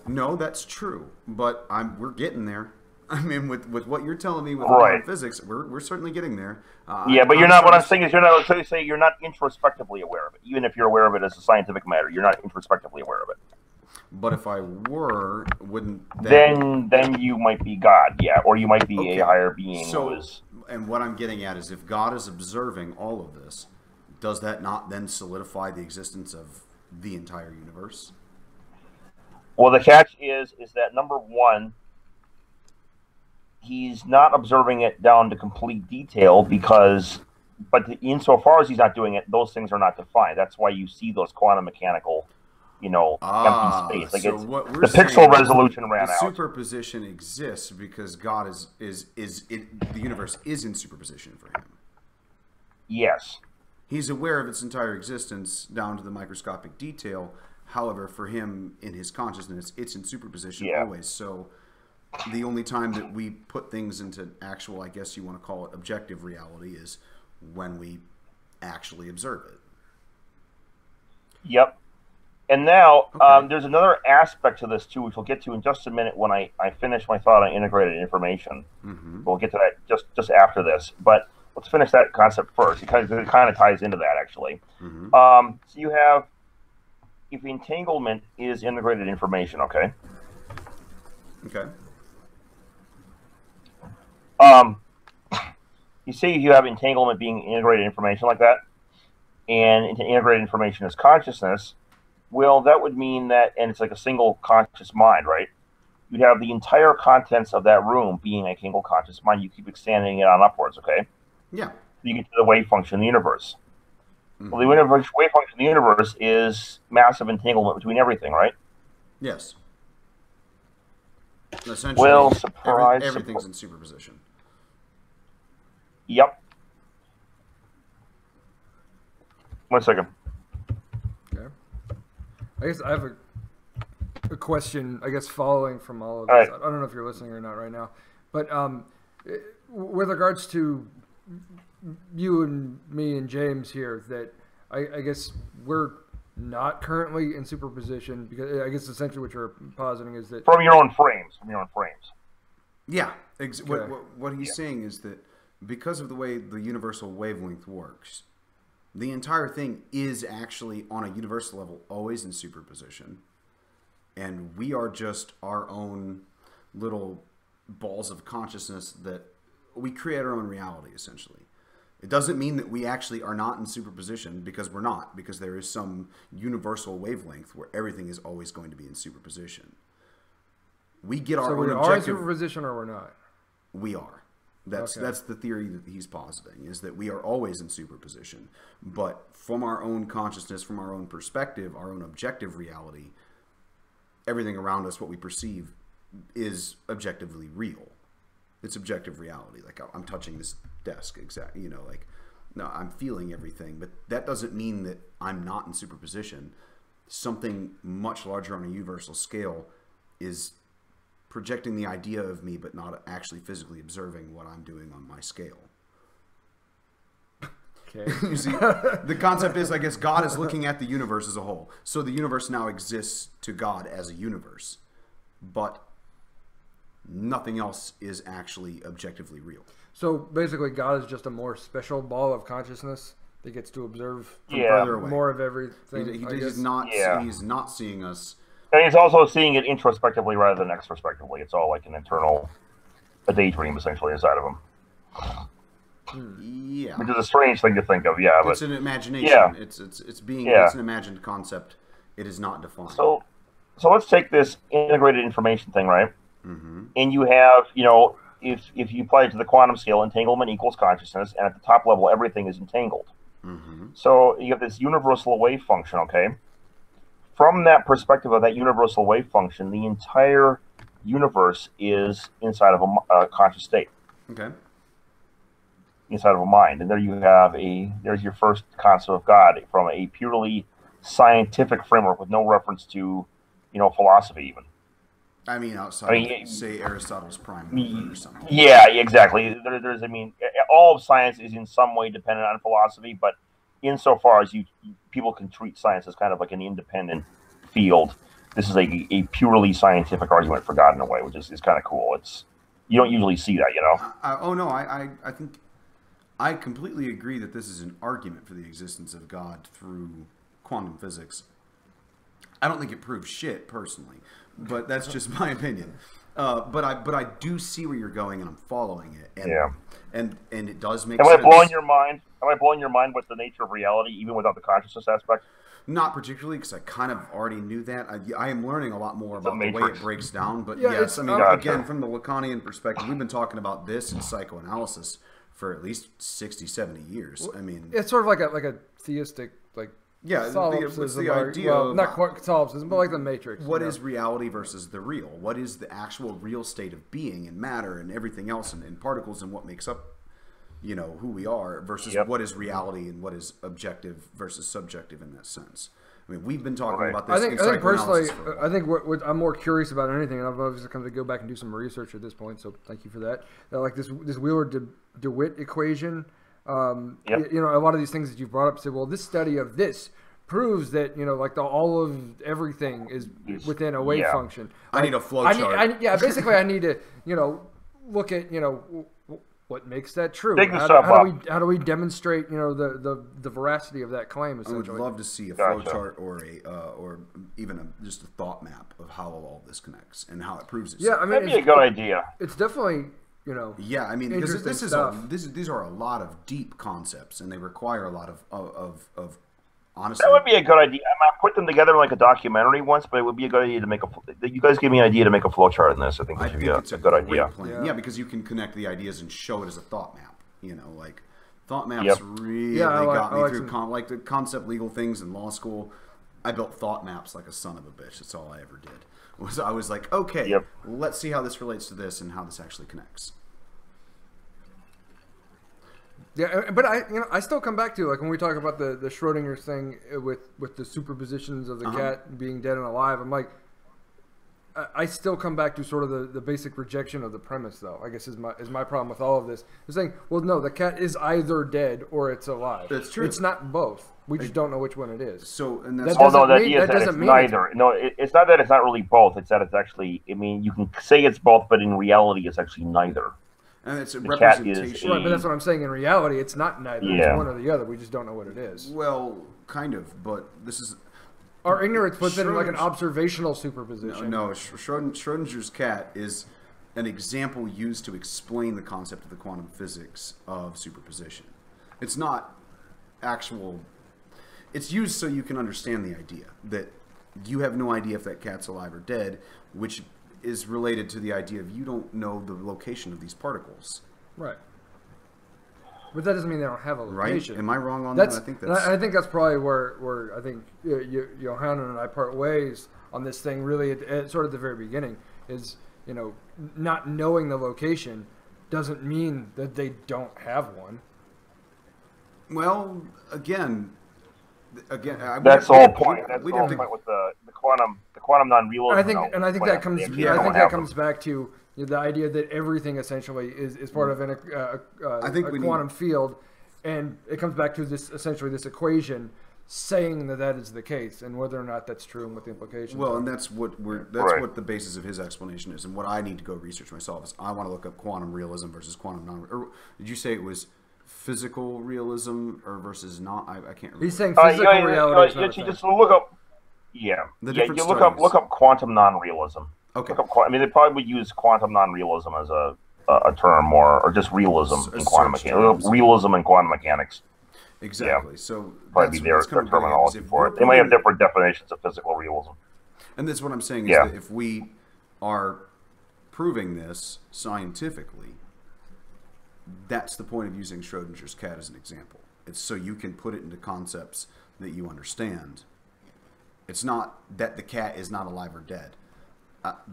No, that's true, but we're getting there. I mean, with what you're telling me with physics, we're certainly getting there. But you're not. What I'm saying is, you're not introspectively aware of it. Even if you're aware of it as a scientific matter, you're not introspectively aware of it. But if I were, wouldn't then you might be God, or you might be a higher being. And what I'm getting at is, if God is observing all of this, does that not then solidify the existence of the entire universe? Well, the catch is that, number one, he's not observing it down to complete detail but insofar as he's not doing it, those things are not defined. That's why you see those quantum mechanical, empty space. Like the pixel resolution ran out. Superposition exists because God the universe is in superposition for him. Yes. He's aware of its entire existence down to the microscopic detail. However, for him, in his consciousness, it's in superposition always. So the only time that we put things into actual, I guess you want to call it objective reality, is when we actually observe it. Yep. And now there's another aspect to this too, which we'll get to in just a minute when I finish my thought on integrated information. Mm-hmm. We'll get to that just after this. But let's finish that concept first. It kind of ties into that, actually. Mm-hmm. So you have, if entanglement is integrated information, okay? Okay. You see, you have entanglement being integrated information like that, and integrated information is consciousness. Well, that would mean that, and it's like a single conscious mind, right? You'd have the entire contents of that room being a single conscious mind. You keep extending it on upwards, okay? Yeah. You get to the wave function of the universe. Mm-hmm. Well, the wave function of the universe is massive entanglement between everything, right? Yes. Essentially, everything's in superposition. Yep. 1 second. Okay. I guess I have a question, I guess, following from all of this. I don't know if you're listening or not right now. But with regards to you and me and James here, that I guess we're not currently in superposition, because I guess essentially what you're positing is that... From your own frames. Yeah. What he's saying is that because of the way the universal wavelength works, the entire thing is actually, on a universal level, always in superposition. And we are just our own little balls of consciousness that we create our own reality, essentially. It doesn't mean that we actually are not in superposition, because we're not, because there is some universal wavelength where everything is always going to be in superposition. We get our own objective. So we are in superposition, or we're not? We are. That's the theory that he's positing, is that we are always in superposition. But from our own consciousness, from our own perspective, our own objective reality, everything around us, what we perceive, is objectively real. It's objective reality. Like, I'm touching this desk, exactly. No, I'm feeling everything. But that doesn't mean that I'm not in superposition. Something much larger on a universal scale is projecting the idea of me, but not actually physically observing what I'm doing on my scale. Okay. You see, the concept is, I guess, God is looking at the universe as a whole. So the universe now exists to God as a universe. But nothing else is actually objectively real. So basically, God is just a more special ball of consciousness that gets to observe further away. more of everything. He's not seeing us. And he's also seeing it introspectively rather than extrospectively. It's all like an internal, a daydream essentially inside of him. Yeah, which is a strange thing to think of. Yeah, but it's an imagination. Yeah. It's an imagined concept. It is not defined. So let's take this integrated information thing, right? Mm-hmm. And you have, if you apply it to the quantum scale, entanglement equals consciousness, and at the top level, everything is entangled. Mm-hmm. So you have this universal wave function, okay? From that perspective of that universal wave function, the entire universe is inside of a conscious state. Okay. Inside of a mind. And there you have there's your first concept of God from a purely scientific framework with no reference to, philosophy even. I mean, outside of, say, Aristotle's prime mover or something. Yeah, exactly. There's, all of science is in some way dependent on philosophy, but insofar as people can treat science as kind of like an independent field, this is a purely scientific argument for God in a way, which is kind of cool. You don't usually see that, I think I completely agree that this is an argument for the existence of God through quantum physics. I don't think it proves shit personally, but that's just my opinion. But I do see where you're going, and I'm following it. And it does make sense. Am I blowing your mind? Am I blowing your mind with the nature of reality, even without the consciousness aspect? Not particularly, because I kind of already knew that. I am learning a lot more about the way it breaks down. But yes, again, from the Lacanian perspective, we've been talking about this in psychoanalysis for at least 60, 70 years. I mean, it's sort of like a theistic, what's the idea of, not quite Catholicism, but like the Matrix. What is reality versus the real? What is the actual real state of being and matter and everything else and particles and what makes up, who we are versus what is reality and what is objective versus subjective in that sense. I mean, we've been talking about this. I think personally, I think what I'm more curious about than anything, and I've obviously come to go back and do some research at this point, so thank you for that. Like this Wheeler-DeWitt equation. A lot of these things that you brought up say, well, this study of this proves that all of everything is within a wave function. I need a flow chart. Basically, I need to look at what makes that true. How do we demonstrate the veracity of that claim? Essentially, I would love to see a flow chart or even just a thought map of how all this connects and how it proves itself. Yeah, I mean, that'd be a good idea. It's definitely. Yeah, I mean, because these are a lot of deep concepts, and they require a lot of honestly. That would be a good idea. I put them together in like a documentary once, but it would be a good idea to make you guys give me an idea to make a flowchart in this. I think it's a good idea. Yeah, because you can connect the ideas and show it as a thought map. Thought maps really got me through like the concept legal things in law school. I built thought maps like a son of a bitch. That's all I ever did. I was like, okay, let's see how this relates to this and how this actually connects. Yeah, but I still come back to when we talk about the Schrodinger's thing with the superpositions of the cat being dead and alive. I'm like, I still come back to sort of the basic rejection of the premise, though. I guess is my problem with all of this. It's saying, well, no, the cat is either dead or it's alive. That's true. It's not both. We just don't know which one it is. So, and that's it's neither. No, it's not that it's not really both. It's that it's actually. I mean, you can say it's both, but in reality, it's actually neither. And it's a representation. Right, but that's what I'm saying. In reality, it's not neither. Yeah. It's one or the other. We just don't know what it is. Well, kind of, but this is. Our ignorance puts it in like an observational superposition. No, Schrodinger's cat is an example used to explain the concept of the quantum physics of superposition. It's not actual. It's used so you can understand the idea that you have no idea if that cat's alive or dead, which is related to the idea of you don't know the location of these particles. Right. But that doesn't mean they don't have a location. Right? Am I wrong on that? I think that's probably where I think Johanan and I part ways on this thing really at sort of the very beginning is, not knowing the location doesn't mean that they don't have one. Well, again, that's the whole point. That's the whole point with the quantum non-realism. I think that comes back to the idea that everything essentially is part of a quantum field, and it comes back to this essentially this equation saying that that is the case, and whether or not that's true and what the implications Well, are. and that's what what the basis of his explanation is, and what I need to go research myself is I want to look up quantum realism versus quantum non. Or did you say it was physical realism or versus not? I can't remember. He's saying physical reality. You just look up. Yeah, The you different look up quantum non-realism. Okay. I mean, they probably would use quantum non-realism as a term, or just realism in quantum mechanics. Realism in quantum mechanics. Exactly. Yeah. So Probably be their terminology for it. They might have different definitions of physical realism. And that's what I'm saying is that if we are proving this scientifically, that's the point of using Schrodinger's cat as an example. It's so you can put it into concepts that you understand. It's not that the cat is not alive or dead.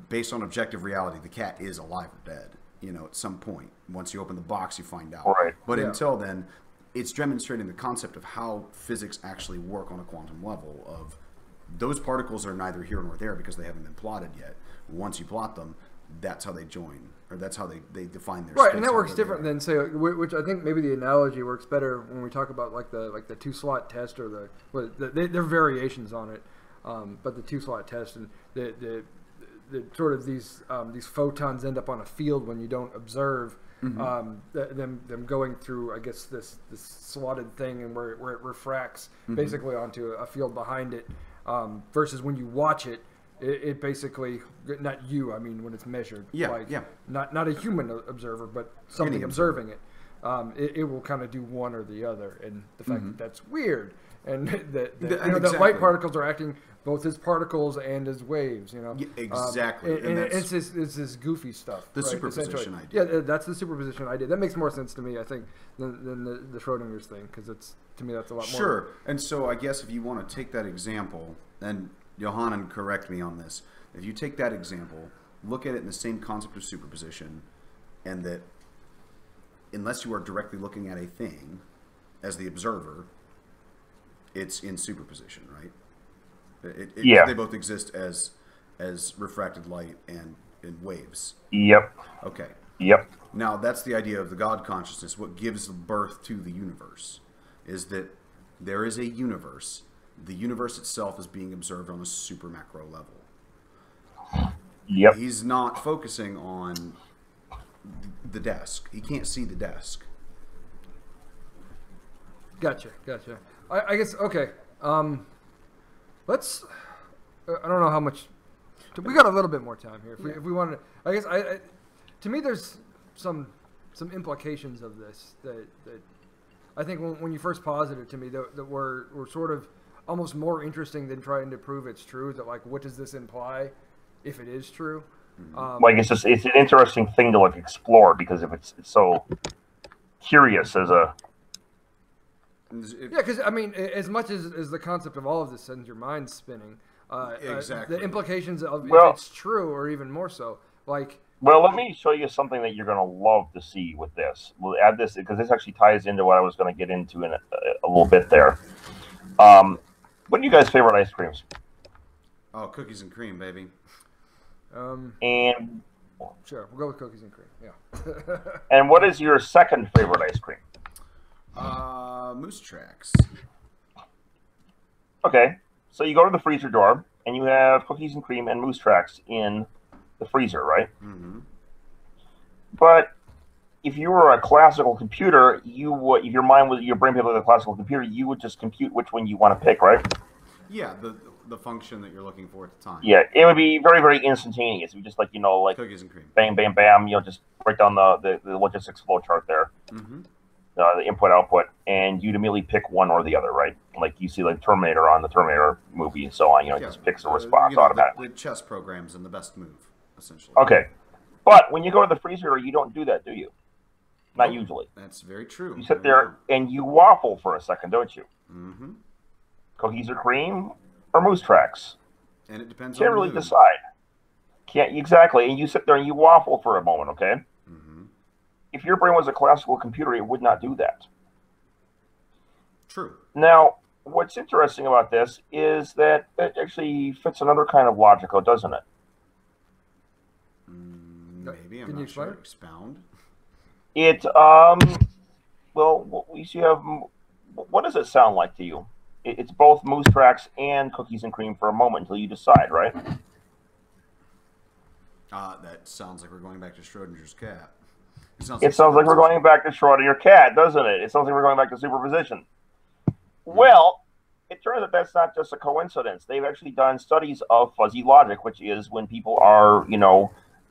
Based on objective reality, the cat is alive or dead. You know, at some point, once you open the box, you find out. Right. But until then, it's demonstrating the concept of how physics actually work on a quantum level. Of those particles are neither here nor there because they haven't been plotted yet. Once you plot them, that's how they join, or that's how they define their right, space. and that works different than, say, which I think maybe the analogy works better when we talk about like the two-slot test, or there are variations on it, but the two-slot test, and the sort of these photons end up on a field when you don't observe them going through, I guess, this slotted thing, and where it refracts basically onto a field behind it, versus when you watch it. It basically, not you, I mean, when it's measured. Not a human observer, but something observing it. It will kind of do one or the other. And the fact that that's weird. And that light particles are acting both as particles and as waves, you know. Yeah, exactly. And it's this goofy stuff. The superposition idea. Yeah, that's the superposition idea. That makes more sense to me, I think, than the Schrodinger's thing, because to me that's a lot more. Sure. And so I guess if you want to take that example, and Johanan, correct me on this. If you take that example, look at it in the same concept of superposition, and that unless you are directly looking at a thing as the observer, it's in superposition, right? They both exist as refracted light and in waves. Yep. Okay. Yep. Now that's the idea of the God consciousness. What gives birth to the universe is that there is a universe. The universe itself is being observed on a super macro level. Yep. He's not focusing on the desk. He can't see the desk. Gotcha. I guess, okay. Let's, I don't know how much, we got a little bit more time here. If we wanted to, I guess, to me there's some implications of this that I think when you first posited to me that were sort of almost more interesting than trying to prove it's true. That, like, what does this imply if it is true? Like, it's an interesting thing to like explore, because if it's so curious as a because I mean, as much as the concept of all of this sends your mind spinning, exactly, the implications of if it's true, or even more so, like. Well, let me show you something that you're going to love to see with this. We'll add this because this actually ties into what I was going to get into in a little bit there. What are you guys' favorite ice creams? Oh, cookies and cream, baby. And sure, we'll go with cookies and cream. Yeah. And what is your second favorite ice cream? Moose Tracks. Okay, so you go to the freezer door and you have cookies and cream and Moose Tracks in the freezer, right? Mm-hmm. But if you were a classical computer, if your brain was a classical computer, you would just compute which one you want to pick, right? Yeah, the function that you're looking for at the time. Yeah, it would be very, very instantaneous. It would just, like, like cookies and cream. Bam, bam, bam. Just write down the logistics flow chart there. Mm-hmm. The input output, and you'd immediately pick one or the other, right? Like you see, like Terminator on the Terminator movie and so on. It just picks a response automatically. The chess programs and the best move, essentially. Okay, but when you go to the freezer, you don't do that, do you? Not usually. That's very true. You sit there and you waffle for a second, don't you? Mm-hmm. Cookies or cream or Moose Tracks? And it depends. Can't really decide. Can't exactly. And you sit there and you waffle for a moment, okay? Mm-hmm. If your brain was a classical computer, it would not do that. True. Now, what's interesting about this is that it actually fits another kind of logical, doesn't it? Maybe. I'm not sure. Expound. It, well, you have, what does it sound like to you? It's both moose tracks and cookies and cream for a moment until you decide, right? That sounds like we're going back to Schrodinger's cat. It sounds like we're going back to Schrödinger's cat, doesn't it? It sounds like we're going back to superposition. Well, it turns out that's not just a coincidence. They've actually done studies of fuzzy logic, which is when people are,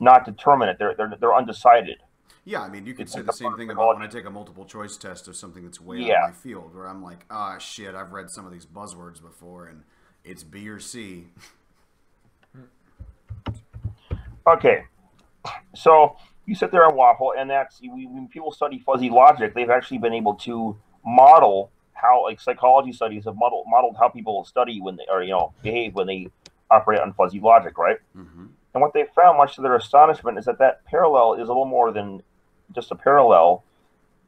not determinate. They're undecided. Yeah, I mean, you could say the same thing about when I take a multiple choice test of something that's way out of my field, where I'm like, ah, shit, I've read some of these buzzwords before, and it's B or C. Okay, so you sit there and waffle, and when people study fuzzy logic, they've actually been able to model how, like psychology studies have modeled how people study when they, or behave when they operate on fuzzy logic, right? Mm-hmm. And what they found, much to their astonishment, is that parallel is a little more than just a parallel.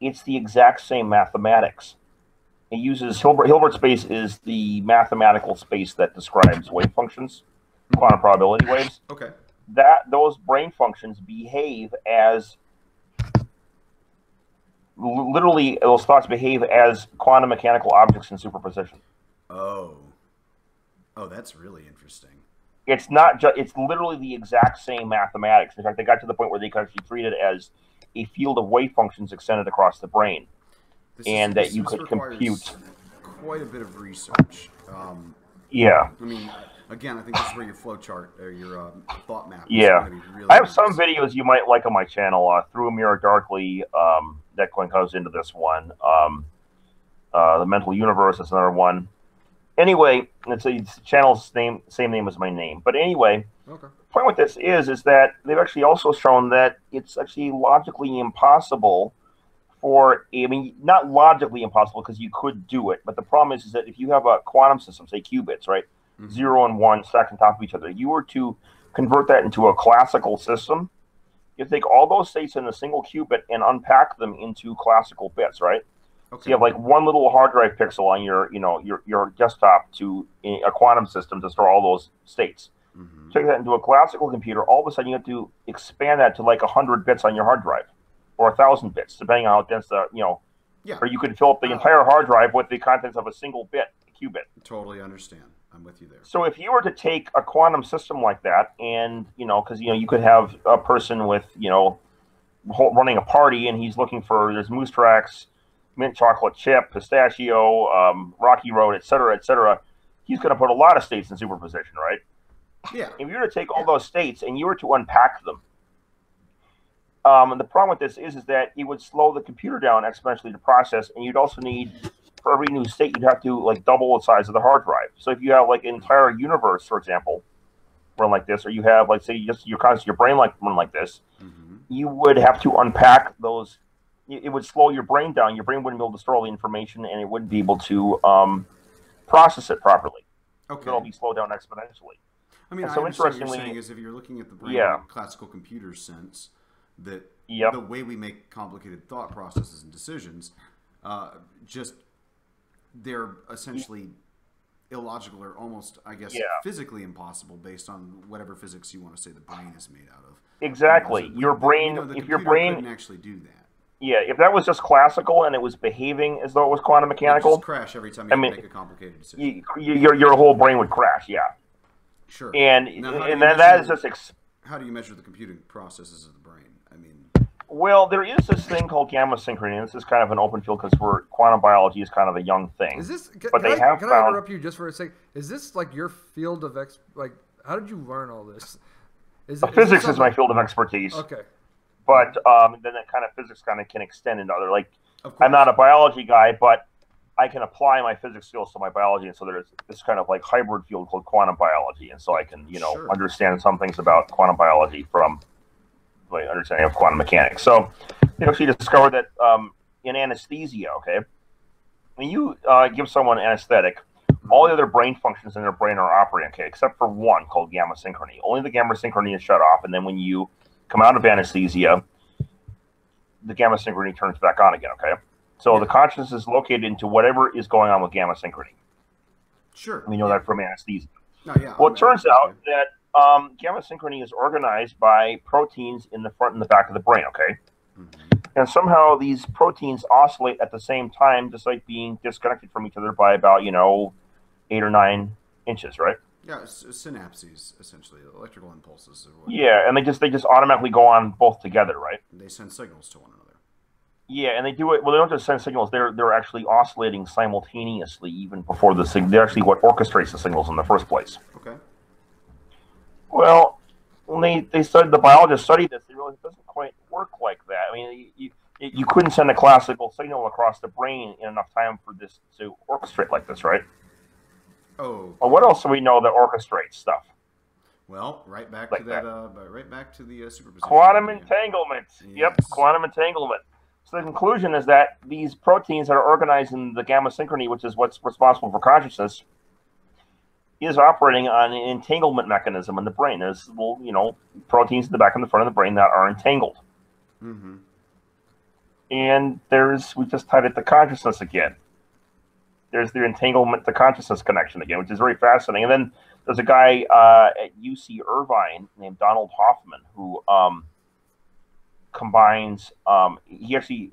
It's the exact same mathematics. It uses Hilbert space is the mathematical space that describes wave functions, quantum probability waves. Okay. Those brain functions behave as literally those thoughts behave as quantum mechanical objects in superposition. Oh, that's really interesting. It's not just, it's literally the exact same mathematics. In fact, they got to the point where they could actually treat it as a field of wave functions extended across the brain, that you could compute. Quite a bit of research. Yeah. I mean, again, I think this is where your flow chart or your thought map is yeah. going to be really I have some videos you might like on my channel. Through a Mirror Darkly, that one goes into this one. The Mental Universe is another one. Anyway, it's the channel's name, same name as my name. But anyway, okay. The point with this is that they've actually also shown that it's actually logically impossible not logically impossible because you could do it, but the problem is that if you have a quantum system, say qubits, right, 0 and 1 stacked on top of each other, you were to convert that into a classical system, you take all those states in a single qubit and unpack them into classical bits, right? Okay. So you have like one little hard drive pixel on your desktop to a quantum system to store all those states. Mm-hmm. Take that into a classical computer, all of a sudden you have to expand that to like 100 bits on your hard drive, or 1,000 bits, depending on how dense or you could fill up the entire hard drive with the contents of a single bit, a qubit. Totally understand. I'm with you there. So if you were to take a quantum system like that, and because you could have a person with running a party, and he's looking for there's moose tracks, mint chocolate chip, pistachio, rocky road, et cetera, he's going to put a lot of states in superposition, right? Yeah. If you were to take all those states and you were to unpack them, and the problem with this is that it would slow the computer down exponentially to process, and you'd also need, for every new state, you'd have to like double the size of the hard drive. So if you have like an entire universe, for example, run like this, or you have like say just your brain run like this, you would have to unpack those. It would slow your brain down. Your brain wouldn't be able to store all the information, and it wouldn't be able to process it properly. Okay. It'll be slowed down exponentially. I mean, so interestingly, what you're saying is if you're looking at the brain in a classical computer sense, that the way we make complicated thought processes and decisions, they're essentially illogical or almost, I guess, physically impossible based on whatever physics you want to say the brain is made out of. Exactly. Your brain, if your brain couldn't actually do that. Yeah, if that was just classical and it was behaving as though it was quantum mechanical, it'd just crash every time you make a complicated decision. Your whole brain would crash. Yeah. Sure. And then that is just. How do you measure the computing processes of the brain? I mean. Well, there is this thing called gamma synchrony. And this is kind of an open field because quantum biology is kind of a young thing. Is this? Can I interrupt you just for a second? Is this like your field of how did you learn all this? Physics is my field of expertise. Okay. But then that kind of physics kind of can extend into other, like, I'm not a biology guy, but I can apply my physics skills to my biology, and so there's this kind of like hybrid field called quantum biology, and so I can, understand some things about quantum biology from my understanding of quantum mechanics. So they actually discovered that in anesthesia, when you give someone anesthetic, all the other brain functions in their brain are operating, except for one called gamma synchrony. Only the gamma synchrony is shut off, and then when you come out of anesthesia, the gamma synchrony turns back on again, So the consciousness is located into whatever is going on with gamma synchrony. Sure. We know that from anesthesia. Yeah, well, it turns out that gamma synchrony is organized by proteins in the front and the back of the brain, And somehow these proteins oscillate at the same time, despite being disconnected from each other by about, 8 or 9 inches, right? Yeah, synapses, essentially, electrical impulses. Yeah, and they just automatically go on both together, right? They send signals to one another. Yeah, and they do it. Well, they don't just send signals; they're actually oscillating simultaneously, even before the signal. They're actually what orchestrates the signals in the first place. Okay. Well, when the biologists studied this, they realized it doesn't quite work like that. I mean, you couldn't send a classical signal across the brain in enough time for this to orchestrate like this, right? Oh. Well, what else do we know that orchestrates stuff? Well, right back Like to that. Right back to the superposition. Quantum entanglement. Yes. Yep, quantum entanglement. So the conclusion is that these proteins that are organized in the gamma synchrony, which is what's responsible for consciousness, is operating on an entanglement mechanism in the brain. There's little, proteins in the back and the front of the brain that are entangled. Mm-hmm. And we just tied it to consciousness again. There's the entanglement to consciousness connection again, which is very fascinating. And then there's a guy at UC Irvine named Donald Hoffman who combines. He actually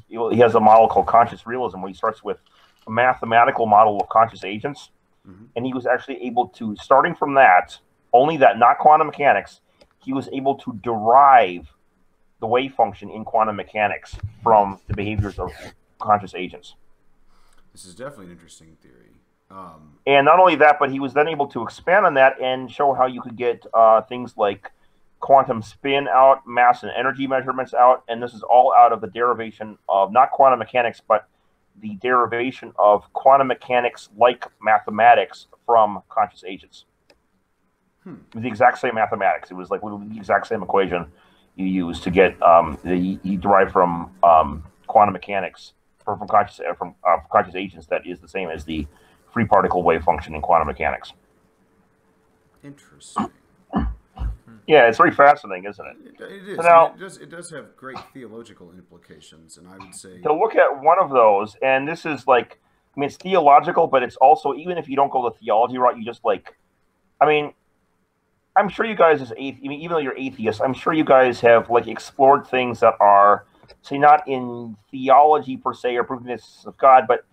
he has a model called conscious realism, where he starts with a mathematical model of conscious agents, and he was actually able to, starting from that, only that, not quantum mechanics, he was able to derive the wave function in quantum mechanics from the behaviors of conscious agents. This is definitely an interesting theory. And not only that, but he was then able to expand on that and show how you could get things like quantum spin out, mass and energy measurements out, and this is all out of the derivation of not quantum mechanics, but the derivation of quantum mechanics-like mathematics from conscious agents. It was the exact same mathematics. It was like the exact same equation you use to get you derive from quantum mechanics or from conscious agents that is the same as the free particle wave function in quantum mechanics. Interesting. Yeah, it's very fascinating, isn't it? It is. So now, it does have great theological implications, and I would say to look at one of those, and this is like, I mean, it's theological, but it's also, even if you don't go the theology route, you just like, I mean, I'm sure you guys as even though you're atheists, I'm sure you guys have like explored things that are, say, not in theology per se or proving the existence of God, but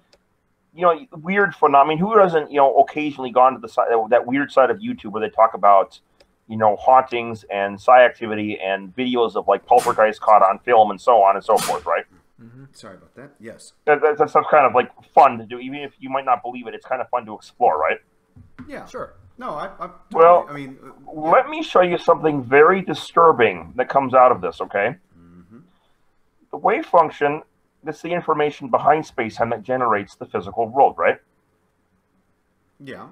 weird phenomena. I mean, who hasn't occasionally gone to the side, that weird side of YouTube where they talk about hauntings and psi activity and videos of like poltergeist caught on film and so on and so forth, right? Mm-hmm. Sorry about that. Yes. That's kind of like fun to do, even if you might not believe it. It's kind of fun to explore, right? Yeah. Sure. No, I totally, well, I mean, let me show you something very disturbing that comes out of this, okay? Mm-hmm. The wave function, that's the information behind space-time that generates the physical world, right? Yeah.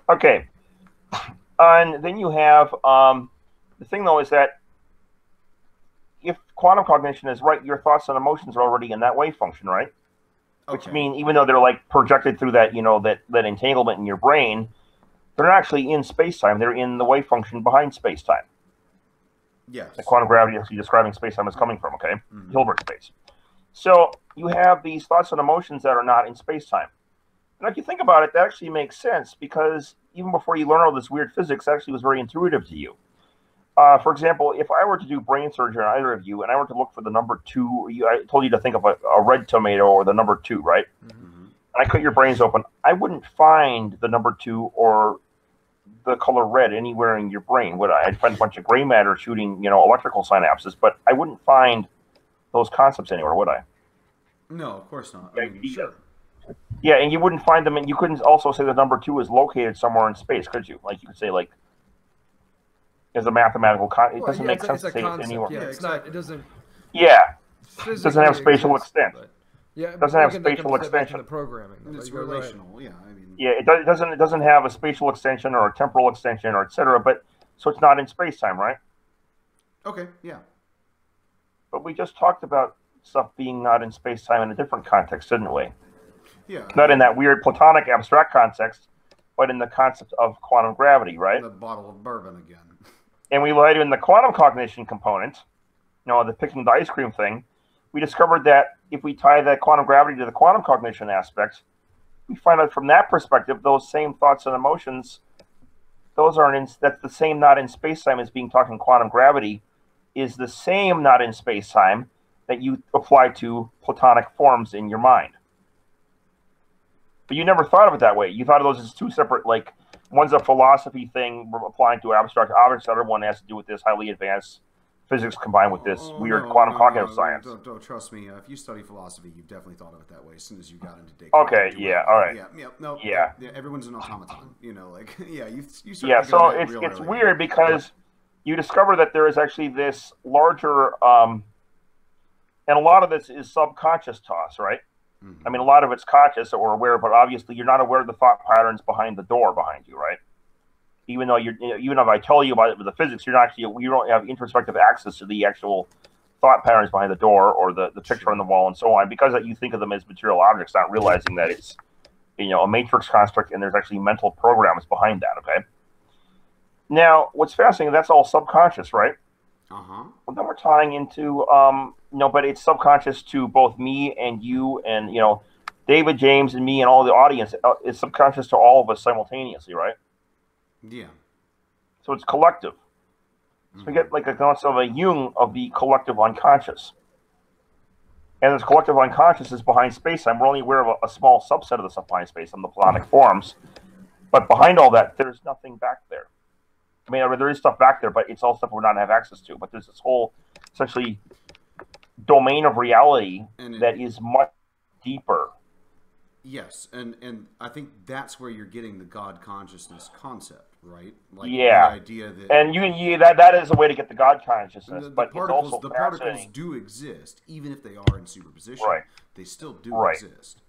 Okay. And then you have, the thing though is that if quantum cognition is right, your thoughts and emotions are already in that wave function, right? Okay. Which mean, even though they're like projected through that, that entanglement in your brain, they're not actually in space-time. They're in the wave function behind space-time. Yes. The quantum gravity is describing space-time is coming from, okay? Mm-hmm. Hilbert space. So you have these thoughts and emotions that are not in space-time. And if you think about it, that actually makes sense, because even before you learn all this weird physics, it actually was very intuitive to you. For example, if I were to do brain surgery on either of you, and I were to look for the number 2, I told you to think of a red tomato or the number 2, right? Mm-hmm. And I cut your brains open, I wouldn't find the number 2 or the color red anywhere in your brain, would I? I'd find a bunch of gray matter shooting, electrical synapses, but I wouldn't find those concepts anywhere, would I? No, of course not. I mean, sure. Yeah, and you wouldn't find them, and you couldn't also say the number 2 is located somewhere in space, could you? Like, you could say, like, as a mathematical it doesn't make sense to say it's anywhere. Yeah, it's not. It doesn't. Yeah, it doesn't have spatial extent. Yeah, it doesn't have spatial extension. The programming. It's relational. Yeah, I mean. Yeah, it doesn't have a spatial extension or a temporal extension or etc. But so it's not in space time, right? Okay. Yeah. But we just talked about stuff being not in space time in a different context, didn't we? Yeah. Not in that weird Platonic abstract context, but in the concept of quantum gravity, right? The bottle of bourbon again. And we later in the quantum cognition component, the picking the ice cream thing, we discovered that if we tie that quantum gravity to the quantum cognition aspect, we find out from that perspective, those same thoughts and emotions, that's the same not in space-time as being talking quantum gravity, is the same, not in space-time, that you apply to Platonic forms in your mind. But you never thought of it that way. You thought of those as two separate, like, one's a philosophy thing applying to abstract objects, the other one has to do with this highly advanced physics combined with this weird quantum cognitive science. Don't trust me. If you study philosophy, you've definitely thought of it that way as soon as you got into Descartes. Okay, yeah, all right. Yeah, everyone's an automaton. like, you so it's weird because you discover that there is actually this larger, and a lot of this is subconscious to us, right? Mm-hmm. I mean, a lot of it's conscious that we're aware, but obviously you're not aware of the thought patterns behind the door behind you, right? Even though even if I tell you about it with the physics, you don't have introspective access to the actual thought patterns behind the door or the picture on the wall and so on, because you think of them as material objects, not realizing that it's a matrix construct and there's actually mental programs behind that. Okay. Now, what's fascinating, that's all subconscious, right? Uh-huh. Well, then we're tying into but it's subconscious to both me and you and David, James, and me and all the audience. It's subconscious to all of us simultaneously, right? Yeah. So it's collective. So we get like a concept of a Jung of the collective unconscious. And this collective unconscious is behind space-time. We're only aware of a small subset of the stuff behind space-time, the Platonic forms. But behind all that, there's nothing back there. I mean, there is stuff back there, but it's all stuff we're not have access to. But there's this whole, essentially, domain of reality that is much deeper. Yes, and I think that's where you're getting the God consciousness concept, right? Like yeah. The idea that that is a way to get the God consciousness, but particles, it's also the particles do exist, even if they are in superposition. Right. They still do exist.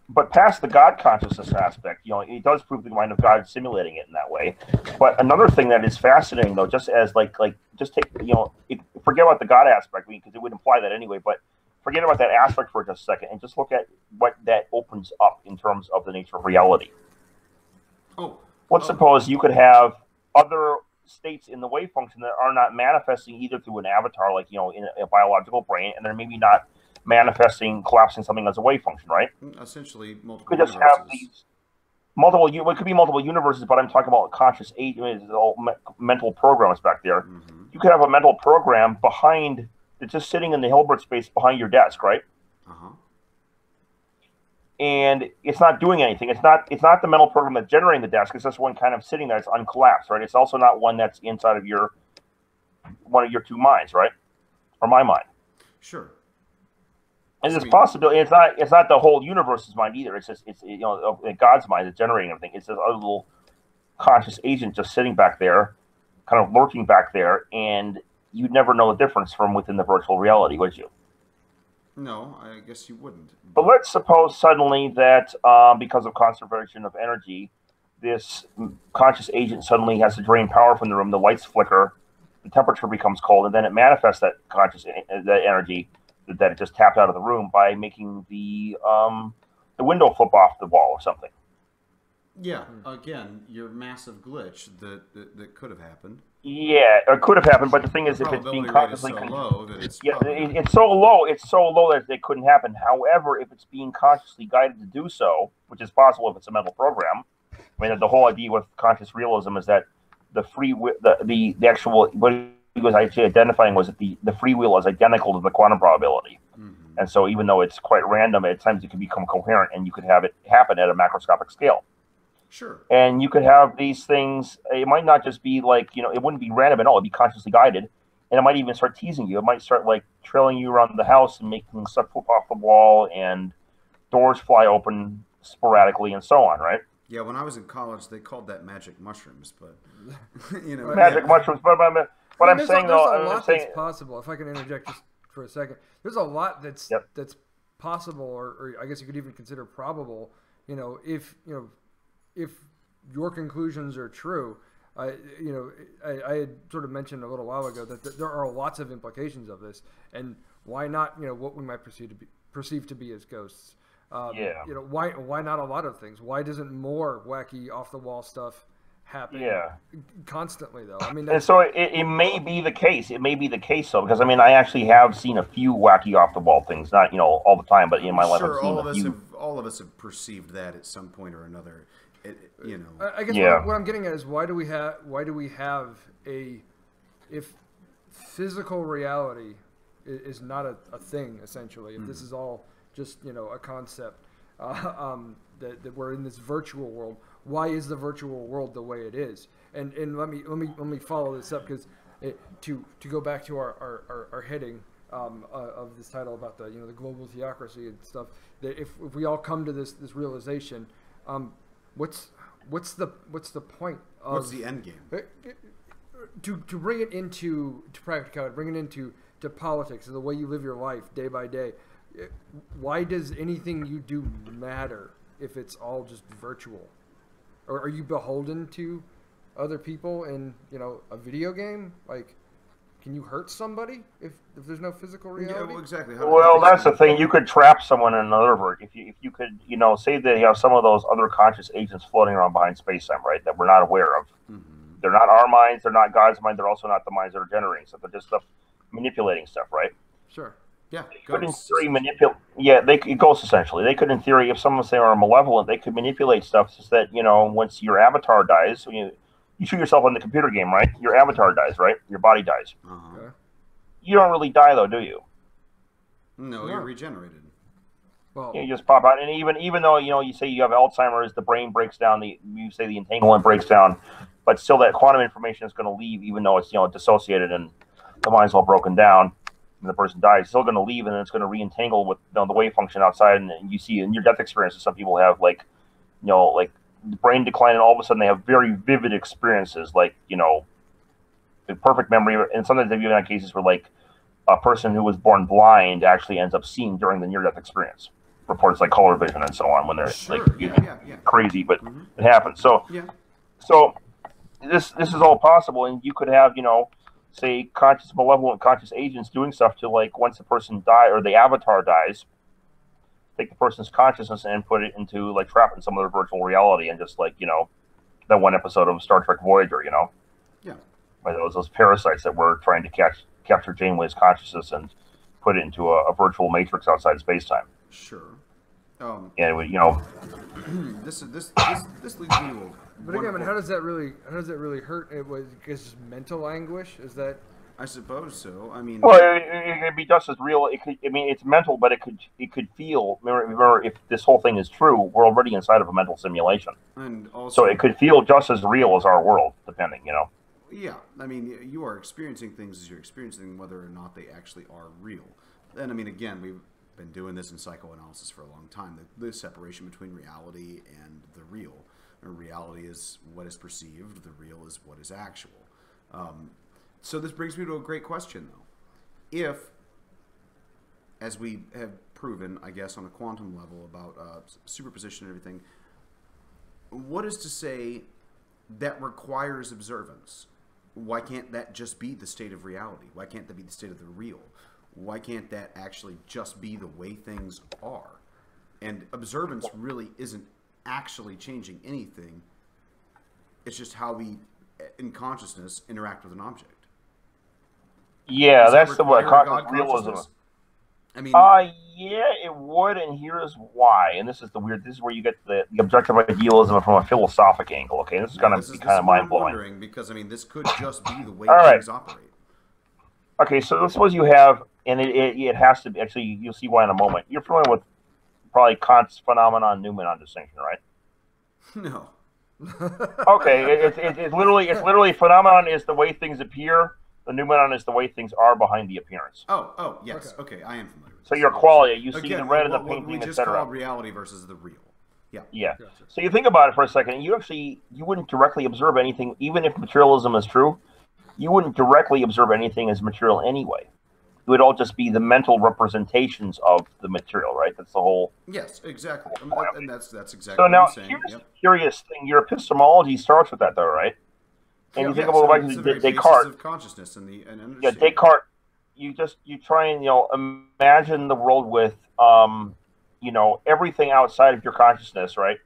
But past the God consciousness aspect, it does prove the mind of God simulating it in that way. But another thing that is fascinating, though, just as just take forget about the God aspect, because it would imply that anyway. But forget about that aspect for just a second, and just look at what that opens up in terms of the nature of reality. Let's suppose you could have other states in the wave function that are not manifesting either through an avatar, like in a biological brain, and they're maybe not manifesting, collapsing something as a wave function, right? Essentially, multiple you could just universes. have these it could be multiple universes, but I'm talking about conscious mental programs back there. Mm-hmm. You could have a mental program behind, it's just sitting in the Hilbert space behind your desk, right? Uh-huh. And it's not doing anything. It's not the mental program that's generating the desk. It's just one kind of sitting there. It's uncollapsed, right? It's also not one that's inside of one of your two minds, right? Or my mind. Sure. And this possibility, it's not the whole universe's mind either. It's just God's mind is generating everything. It's this other little conscious agent just sitting back there, kind of lurking back there, and you'd never know the difference from within the virtual reality, would you? No, I guess you wouldn't. But let's suppose suddenly that because of conservation of energy, this conscious agent suddenly has to drain power from the room. The lights flicker, the temperature becomes cold, and then it manifests that that energy that it just tapped out of the room by making the window flip off the wall or something. Yeah, again, your massive glitch that could have happened. Yeah, it could have happened, but the thing is, if it's being consciously low that it's it's so low that it couldn't happen. However, if it's being consciously guided to do so, which is possible if it's a mental program, I mean, the whole idea with conscious realism is that the free the actual what he was actually identifying was that the free will is identical to the quantum probability. Mm-hmm. And so even though it's quite random, at times it can become coherent, and you could have it happen at a macroscopic scale. Sure. And you could have these things, it might not just be like, it wouldn't be random at all, it'd be consciously guided. And it might even start teasing you. It might start like trailing you around the house and making stuff flip off the wall and doors fly open sporadically and so on, right? Yeah, when I was in college, they called that magic mushrooms, but, Magic mushrooms, but I'm saying though, there's a lot that's possible. If I can interject just for a second, there's a lot that's possible, or I guess you could even consider probable. If your conclusions are true, I had sort of mentioned a little while ago that there are lots of implications of this, and why not? What we might perceive to be as ghosts. Why not a lot of things? Why doesn't more wacky off the wall stuff happen constantly, though? I mean, and so it may be the case. It may be the case, though, because I mean, I actually have seen a few wacky off the wall things, not all the time, but in my life, I've seen all of us have perceived that at some point or another. I guess what I'm getting at is why do we have if physical reality is not a thing, essentially, if this is all just, you know, a concept, that we're in this virtual world, why is the virtual world the way it is? And let me follow this up, because to go back to our heading of this title about the, you know, the global theocracy and stuff, that if we all come to this realization, what's the point of, what's the end game? To bring it into practicality, bring it into politics, the way you live your life day by day. Why does anything you do matter if it's all just virtual? Or are you beholden to other people in, you know, a video game? Like, can you hurt somebody if there's no physical reality? Yeah, well, exactly. Well, that's the thing. You could trap someone in another version. If you could, you know, say that you have some of those other conscious agents floating around behind space-time, right, that we're not aware of. They're not our minds. They're not God's mind. They're also not the minds that are generating stuff. They're just stuff manipulating stuff, right? Sure. Yeah. They could in theory manipulate. Yeah, ghosts essentially. They could, in theory, if someone say are malevolent, they could manipulate stuff so that, you know, once your avatar dies, when you shoot yourself in the computer game, right? Your avatar dies, right? Your body dies. Okay. You don't really die though, do you? No, you're regenerated. Well, you just pop out, and even though, you know, you say you have Alzheimer's, the brain breaks down. You say the entanglement breaks down, but still that quantum information is going to leave, even though it's, you know, dissociated and the mind's all broken down. And the person dies, it's still going to leave, and then it's going to re-entangle with, you know, the wave function outside. And you see in your death experiences, some people have, like, you know, like brain decline, and all of a sudden they have very vivid experiences, like, you know, the perfect memory. And sometimes they've even had cases where, like, a person who was born blind actually ends up seeing during the near-death experience. Reports like color vision and so on, when they're crazy, but it happens. So, so this is all possible, and you could have, you know, say malevolent conscious agents doing stuff to, like, once the person dies or the avatar dies, take the person's consciousness and put it into, like, trap in some other virtual reality, and just, like, you know, that one episode of Star Trek Voyager, you know, by those parasites that were trying to capture Janeway's consciousness and put it into a virtual matrix outside space-time. Sure. And it would, you know, this leads me to. But again, how does that really hurt? It was just mental anguish. Is that? I suppose so. I mean, well, it could be just as real. It could. I mean, it's mental, but it could feel. Remember, if this whole thing is true, we're already inside of a mental simulation, and also, so it could feel just as real as our world, depending, you know. Yeah, I mean, you are experiencing things as you're experiencing, whether or not they actually are real. And I mean, again, we've been doing this in psychoanalysis for a long time. The separation between reality and the real. Reality is what is perceived. The real is what is actual. So this brings me to a great question, though. If, as we have proven, I guess, on a quantum level about superposition and everything, what is to say that requires observance? Why can't that just be the state of reality? Why can't that be the state of the real? Why can't that actually just be the way things are? And observance really isn't actually changing anything. It's just how we, in consciousness, interact with an object. Yeah, that's the what realism. I mean, yeah, it would, and here's why. And this is the weird. This is where you get the objective idealism from a philosophic angle. Okay, this is going to be kind of mind blowing. Because I mean, this could just be the way things operate. Okay, so let's suppose you have, and it has to be. Actually, you'll see why in a moment. You're familiar with probably Kant's phenomenon-Noumenon distinction, right? No. Okay, it's literally phenomenon is the way things appear. The noumenon is the way things are behind the appearance. Oh, yes. Okay, I am familiar with so your quality, you see the red in the painting, we just etc. call reality versus the real. Yeah. Gotcha. So you think about it for a second, and you wouldn't directly observe anything, even if materialism is true. You wouldn't directly observe anything as material anyway. It would all just be the mental representations of the material, right? That's the whole. Yes, exactly, and that's exactly. So now what I'm saying. Here's the curious thing: your epistemology starts with that, though, right? And you think about Descartes. Of consciousness and Descartes. You try and imagine the world with everything outside of your consciousness, right?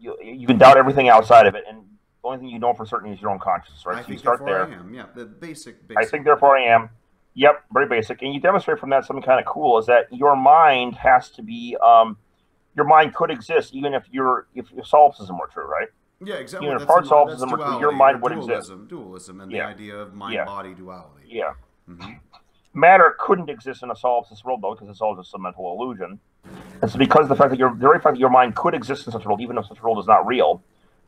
You can doubt everything outside of it, and the only thing you know for certain is your own consciousness, right? So you start there. I am. Yeah, the basic. I think, therefore, I am. Yep, very basic. And you demonstrate from that something kind of cool is that your mind has to be. Your mind could exist even if solipsism were true, right? Yeah, exactly. Even if part solipsism, your mind would exist. Dualism, and the idea of mind-body duality. Yeah. Matter couldn't exist in a solipsist world, though, because it's all just a mental illusion. And so because the very fact that your mind could exist in such a world, even if such a world is not real,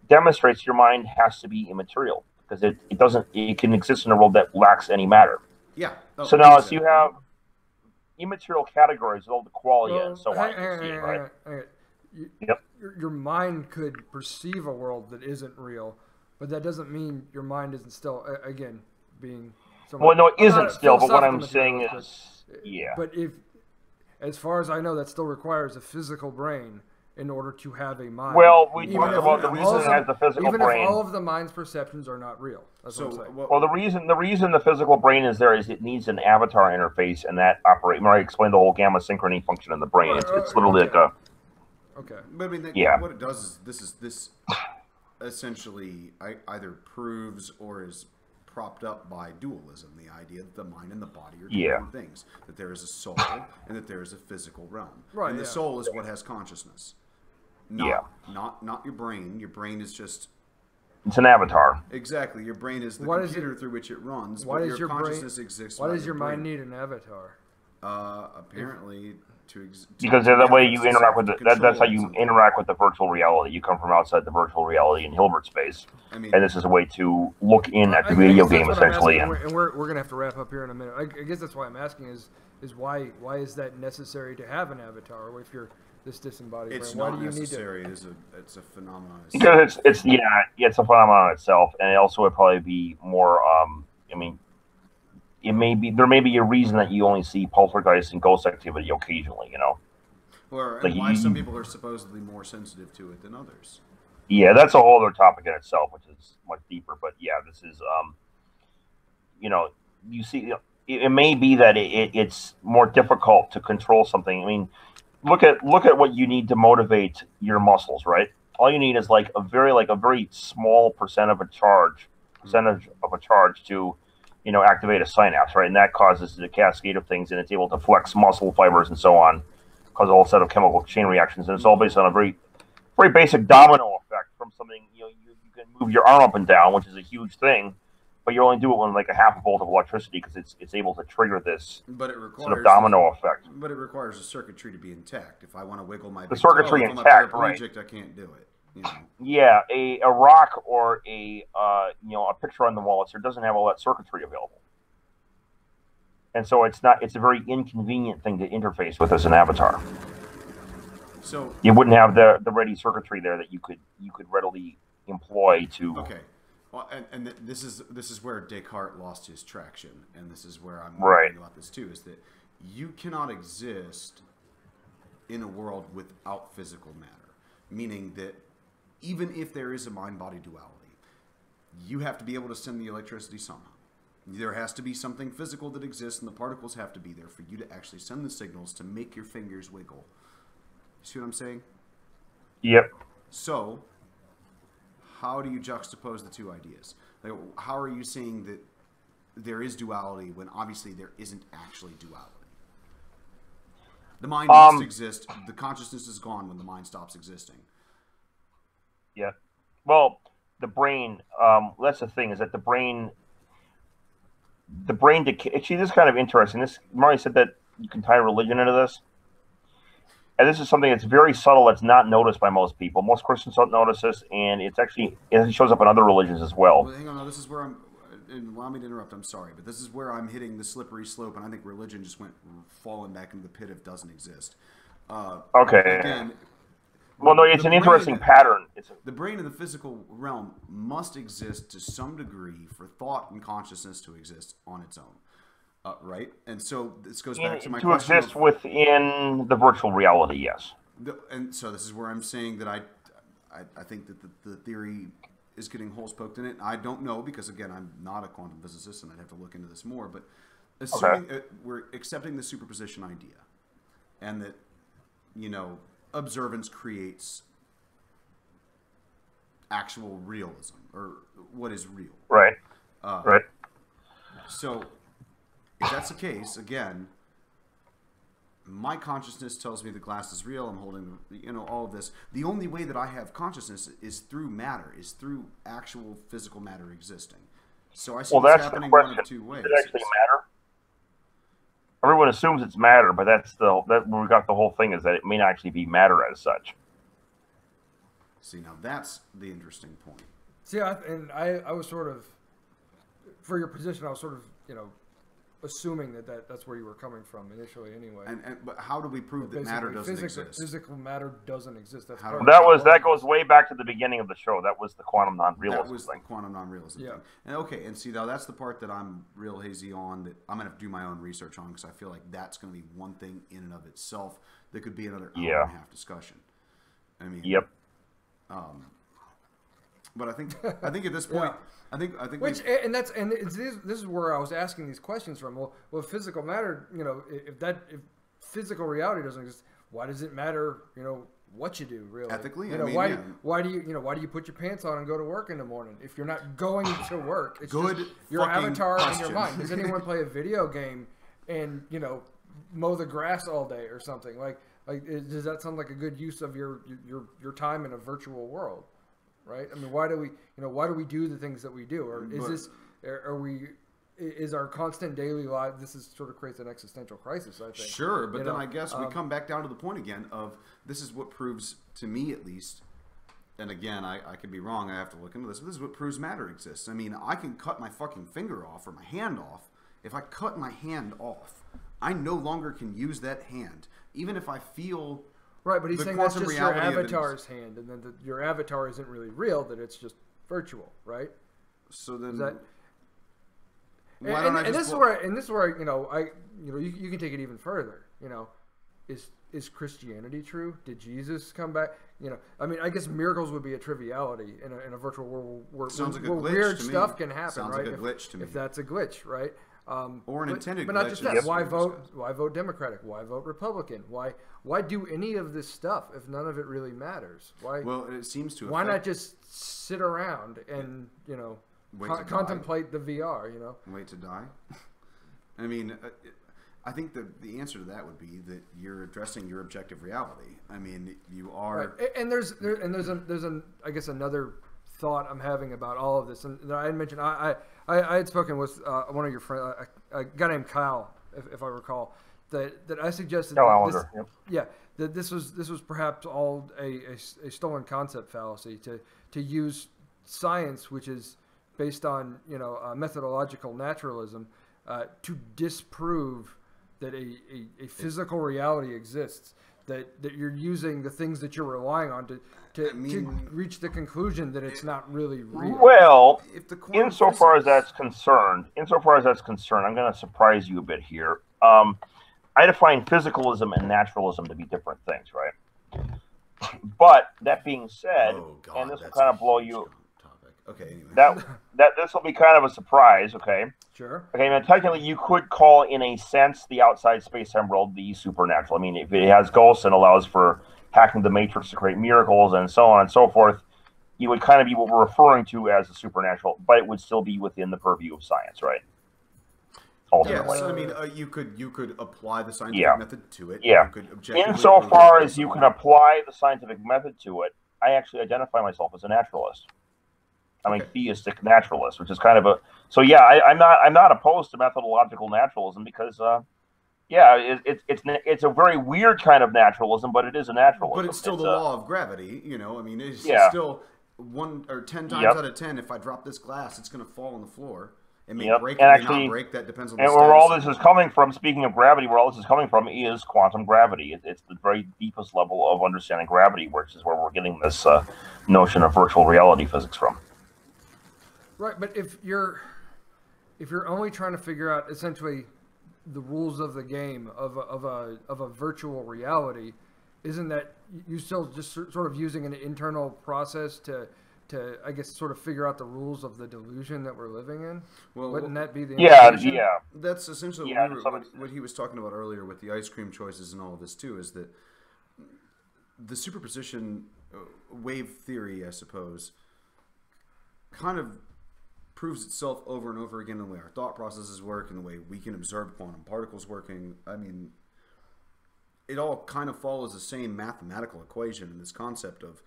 demonstrates your mind has to be immaterial, because it can exist in a world that lacks any matter. Yeah. Oh, so now, you have immaterial categories, all the qualia and so on. Right? Your mind could perceive a world that isn't real, but that doesn't mean your mind isn't still, again, being... Well, no, it isn't still, but what I'm saying is, But if, as far as I know, that still requires a physical brain in order to have a mind. Well, we talked about the reason it has the physical brain. Even if all of the mind's perceptions are not real. That's what I'm saying. Well, the reason the physical brain is there is it needs an avatar interface, and that operates. Remember, I explained the whole gamma synchrony function in the brain. It's literally like a... Okay. But I mean, what it does is this essentially either proves or is propped up by dualism, the idea that the mind and the body are different things, that there is a soul and that there is a physical realm. Right. And the soul is what has consciousness. Not your brain. Your brain is just... It's an avatar. Exactly. Your brain is the computer through which it runs, but your consciousness exists. Why does your mind need an avatar? Apparently... because that way you interact with that's how you interact with the virtual reality. You come from outside the virtual reality in Hilbert space, and this is a way to look in at the video game essentially. And we're gonna have to wrap up here in a minute. I guess that's why I'm asking is why is that necessary to have an avatar if you're this disembodied? It's brain? Not why do you necessary. It's a phenomenon. Because it's a phenomenon itself, and it also would probably be more. There may be a reason that you only see poltergeist and ghost activity occasionally, Or why some people are supposedly more sensitive to it than others. Yeah, that's a whole other topic in itself, which is much deeper. But yeah, this is, you see, it may be that it's more difficult to control something. I mean, look at what you need to motivate your muscles, right? All you need is like a very small percentage of a charge to activate a synapse, right? And that causes the cascade of things, and it's able to flex muscle fibers and so on, cause a whole set of chemical chain reactions. And it's all based on a very, very basic domino effect from something, you can move your arm up and down, which is a huge thing, but you only do it when like a half a volt of electricity, because it's able to trigger this sort of domino effect. But it requires the circuitry to be intact. If I want to wiggle my circuitry intact, right? I can't do it. Yeah, a rock or a picture on the wall doesn't have all that circuitry available, and so it's a very inconvenient thing to interface with as an avatar. So you wouldn't have the ready circuitry there that you could readily employ to. Okay, well, and this is where Descartes lost his traction, and this is where I'm right about this too, is that you cannot exist in a world without physical matter, meaning that even if there is a mind-body duality, you have to be able to send the electricity somehow. There has to be something physical that exists, and the particles have to be there for you to actually send the signals to make your fingers wiggle. You see what I'm saying? Yep. So, how do you juxtapose the two ideas? Like, how are you saying that there is duality when obviously there isn't actually duality? The mind needs to exist. The consciousness is gone when the mind stops existing. Yeah. Well, the brain, that's the thing, is that the brain actually, this is kind of interesting. Marty said that you can tie religion into this. And this is something that's very subtle, that's not noticed by most people. Most Christians don't notice this, and it shows up in other religions as well. Hang on, this is where and allow me to interrupt, I'm sorry, but this is where I'm hitting the slippery slope, and I think religion just went falling back into the pit of doesn't exist. Okay. Again, well, no, it's an interesting pattern. The brain in the physical realm must exist to some degree for thought and consciousness to exist on its own, right? And so this goes back to my question. To exist within the virtual reality, yes. And so this is where I'm saying that I think that the theory is getting holes poked in it. I don't know, because again, I'm not a quantum physicist, and I'd have to look into this more. But assuming we're accepting the superposition idea, and that observance creates actual realism, or what is real. Right. Right. So, if that's the case, again, my consciousness tells me the glass is real. I'm holding, all of this. The only way that I have consciousness is through matter, is through actual physical matter existing. So I see what's happening one of two ways. Does it actually matter? Everyone assumes it's matter, but that's where we got the whole thing, is that it may not actually be matter as such. See, now that's the interesting point. See, I was sort of, for your position, I was sort of, assuming that's where you were coming from initially, anyway. But how do we prove that matter doesn't exist? Physical matter doesn't exist. That goes way back to the beginning of the show. That was the quantum non-realism. That was the quantum non-realism thing. And see, now that's the part that I'm real hazy on, that I'm gonna have to do my own research on, because I feel like that's gonna be one thing in and of itself that could be another hour and a half discussion. I mean, yep. But I think at this point, I think this is where I was asking these questions from. Well, physical matter, if physical reality doesn't exist, why does it matter? What you do, really? Ethically, why do you put your pants on and go to work in the morning if you're not going to work? It's good. Just your avatar question. in your mind. Does anyone play a video game and mow the grass all day or something? Like does that sound like a good use of your time in a virtual world? Right? I mean, why do we do the things that we do? Or is our constant daily life, this is sort of creates an existential crisis, I think. Sure, but then I guess we come back down to the point again of, this is what proves, to me at least, and again, I could be wrong, I have to look into this, but this is what proves matter exists. I mean, I can cut my fucking finger off or my hand off. If I cut my hand off, I no longer can use that hand. Even if I feel... Right, but he's saying that's just your avatar's hand, and then your avatar isn't really real; that it's just virtual, right? So then, this is where you can take it even further. Is Christianity true? Did Jesus come back? I mean, I guess miracles would be a triviality in a virtual world where weird stuff can happen. Sounds right? like a glitch to me. If that's a glitch, right? Or an intended but glitch. Not just that. Why vote Democratic? Why vote Republican? Why do any of this stuff if none of it really matters? Well, it seems to. Why not just sit around and contemplate the VR? Wait to die. I mean, I think the answer to that would be that you're addressing your objective reality. I mean, you are. Right. And there's I guess another thought I'm having about all of this, and that I had mentioned. I had spoken with one of your friends, a guy named Kyle, if I recall, that I suggested. That this was perhaps all a stolen concept fallacy to use science, which is based on methodological naturalism, to disprove that a physical reality exists. That you're using the things that you're relying on to reach the conclusion that it's not really real. Well, insofar as that's concerned, I'm going to surprise you a bit here. I define physicalism and naturalism to be different things, right? But that being said, and this will kind of blow you. Okay, anyway. This will be kind of a surprise, okay? Sure. Okay, now technically you could call, in a sense, the outside space-time world the supernatural. I mean, if it has ghosts and allows for hacking the matrix to create miracles and so on and so forth, it would kind of be what we're referring to as the supernatural, but it would still be within the purview of science, right? Ultimately. Yeah, so I mean, you could apply the scientific method to it. Yeah. Insofar as you can apply the scientific method to it, I actually identify myself as a naturalist. I'm a theistic naturalist, which is kind of a... So yeah, I'm not opposed to methodological naturalism because, it's a very weird kind of naturalism, but it is a naturalism. But it's still the law of gravity, I mean, it's still 1 or 10 times out of 10. If I drop this glass, it's going to fall on the floor. It may break, it may not break. That depends on the status. And where all this is coming from, speaking of gravity, where all this is coming from is quantum gravity. It's the very deepest level of understanding gravity, which is where we're getting this notion of virtual reality physics from. Right, but if you're only trying to figure out essentially the rules of the game of a virtual reality, isn't that you still just sort of using an internal process to I guess sort of figure out the rules of the delusion that we're living in? Well, wouldn't that be the implication? Yeah. That's essentially what he was talking about earlier with the ice cream choices and all of this too. Is that the superposition wave theory, I suppose, kind of proves itself over and over again in the way our thought processes work and the way we can observe quantum particles working. I mean, it all kind of follows the same mathematical equation in this concept of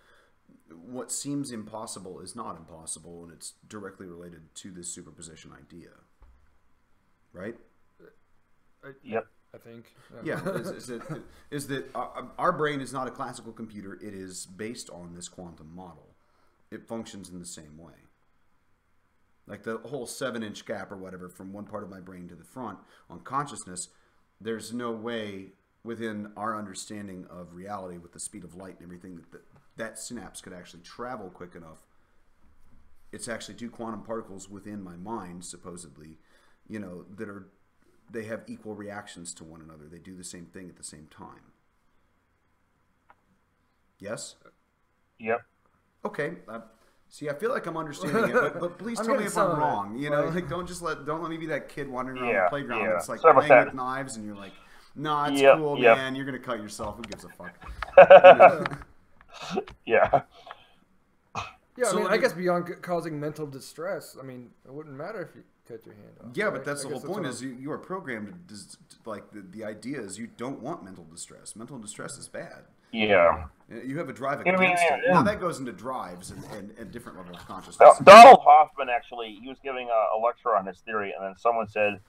what seems impossible is not impossible, and it's directly related to this superposition idea, right? Yep. I think. Yeah, is that our brain is not a classical computer. It is based on this quantum model. It functions in the same way. Like the whole 7-inch gap or whatever from one part of my brain to the front on consciousness, there's no way within our understanding of reality with the speed of light and everything that synapse could actually travel quick enough. It's actually 2 quantum particles within my mind, supposedly, you know, they have equal reactions to one another. They do the same thing at the same time. Yes? Yep. Okay. See, I feel like I'm understanding it, but please tell me if I'm wrong. You know, like don't let me be that kid wandering around the playground. Yeah. It's like Sorry playing with knives, and you're like, nah, it's cool, man. You're gonna cut yourself. Who gives a fuck? Yeah. Yeah, So I mean, I guess beyond causing mental distress, I mean, it wouldn't matter if you cut your hand off. Yeah, right? but that's the whole point. Is what you are programmed to like the idea is you don't want mental distress. Mental distress is bad. Yeah. You have a drive against it. Now that goes into drives and different levels of consciousness. Donald Hoffman, actually, he was giving a lecture on his theory, and then someone said,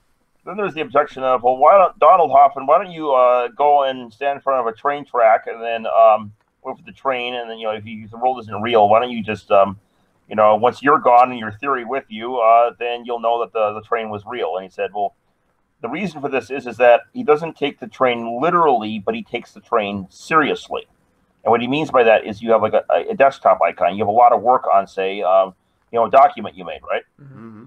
then there's the objection of, well, why don't you go and stand in front of a train track and then wait for the train, and then, you know, if the world isn't real, why don't you just, you know, once you're gone and your theory with you, then you'll know that the train was real. And he said, well, the reason for this is that he doesn't take the train literally, but he takes the train seriously. And what he means by that is you have like a desktop icon. You have a lot of work on, say, you know, a document you made, right? Mm-hmm.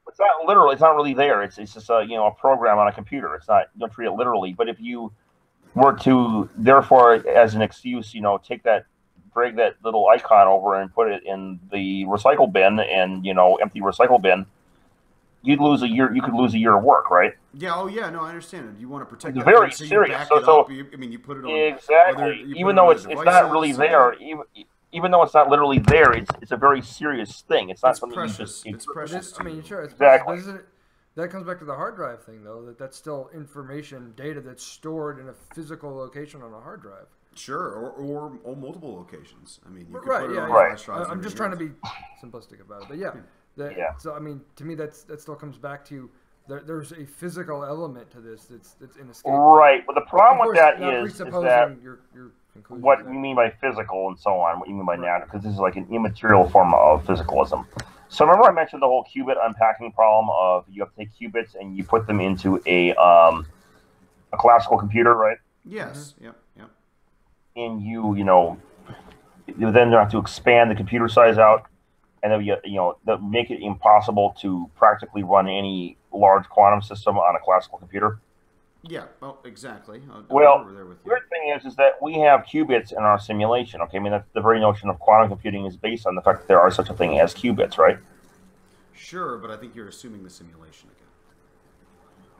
It's not literal. It's not really there. It's just a, you know, a program on a computer. It's not, you don't treat it literally. But if you were to, therefore, as an excuse, you know, drag that little icon over and put it in the recycle bin and, you know, empty recycle bin, you'd lose a year. You could lose a year of work, right? Yeah. Oh, yeah. No, I understand it. You want to protect. It's very so serious. You back So it up. I mean, you put it on exactly. Even though it's not really there, even though it's not literally there, it's a very serious thing. It's not something precious. You just. It's precious. I mean, sure. It's exactly. Precious, that comes back to the hard drive thing, though. That's still information, data that's stored in a physical location on a hard drive. Sure, or multiple locations. I mean, you could Right, put it yeah, on yeah. flash drives. I'm just trying to be simplistic about it, but yeah. So I mean, to me, that still comes back to there's a physical element to this that's inescapable. Right, but the problem with that is that your conclusion what you mean by physical and so on, what you mean by natural, because this is like an immaterial form of physicalism. So remember I mentioned the whole qubit unpacking problem of you have to take qubits and you put them into a classical computer, right? Yes. Mm-hmm. Yep. And you know, you then have to expand the computer size out, and then that make it impossible to practically run any large quantum system on a classical computer. Yeah. Well, exactly. Well, the weird thing is that we have qubits in our simulation. Okay, I mean that's the very notion of quantum computing is based on the fact that there are such a thing as qubits, right? Sure, but I think you're assuming the simulation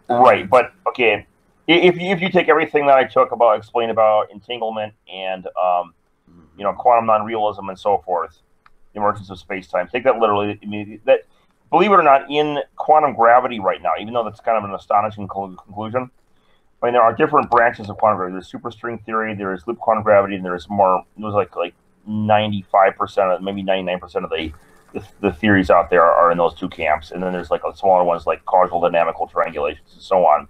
again. Right, but okay. If you take everything that I explained about entanglement and you know, quantum non-realism and so forth, the emergence of space-time, take that literally. I mean, that, believe it or not, in quantum gravity right now, even though that's kind of an astonishing conclusion, I mean, there are different branches of quantum gravity. There's superstring theory, there's loop quantum gravity, and there's more. There's like 95%, maybe 99% of the theories out there are in those two camps, and then there's like smaller ones like causal dynamical triangulations and so on.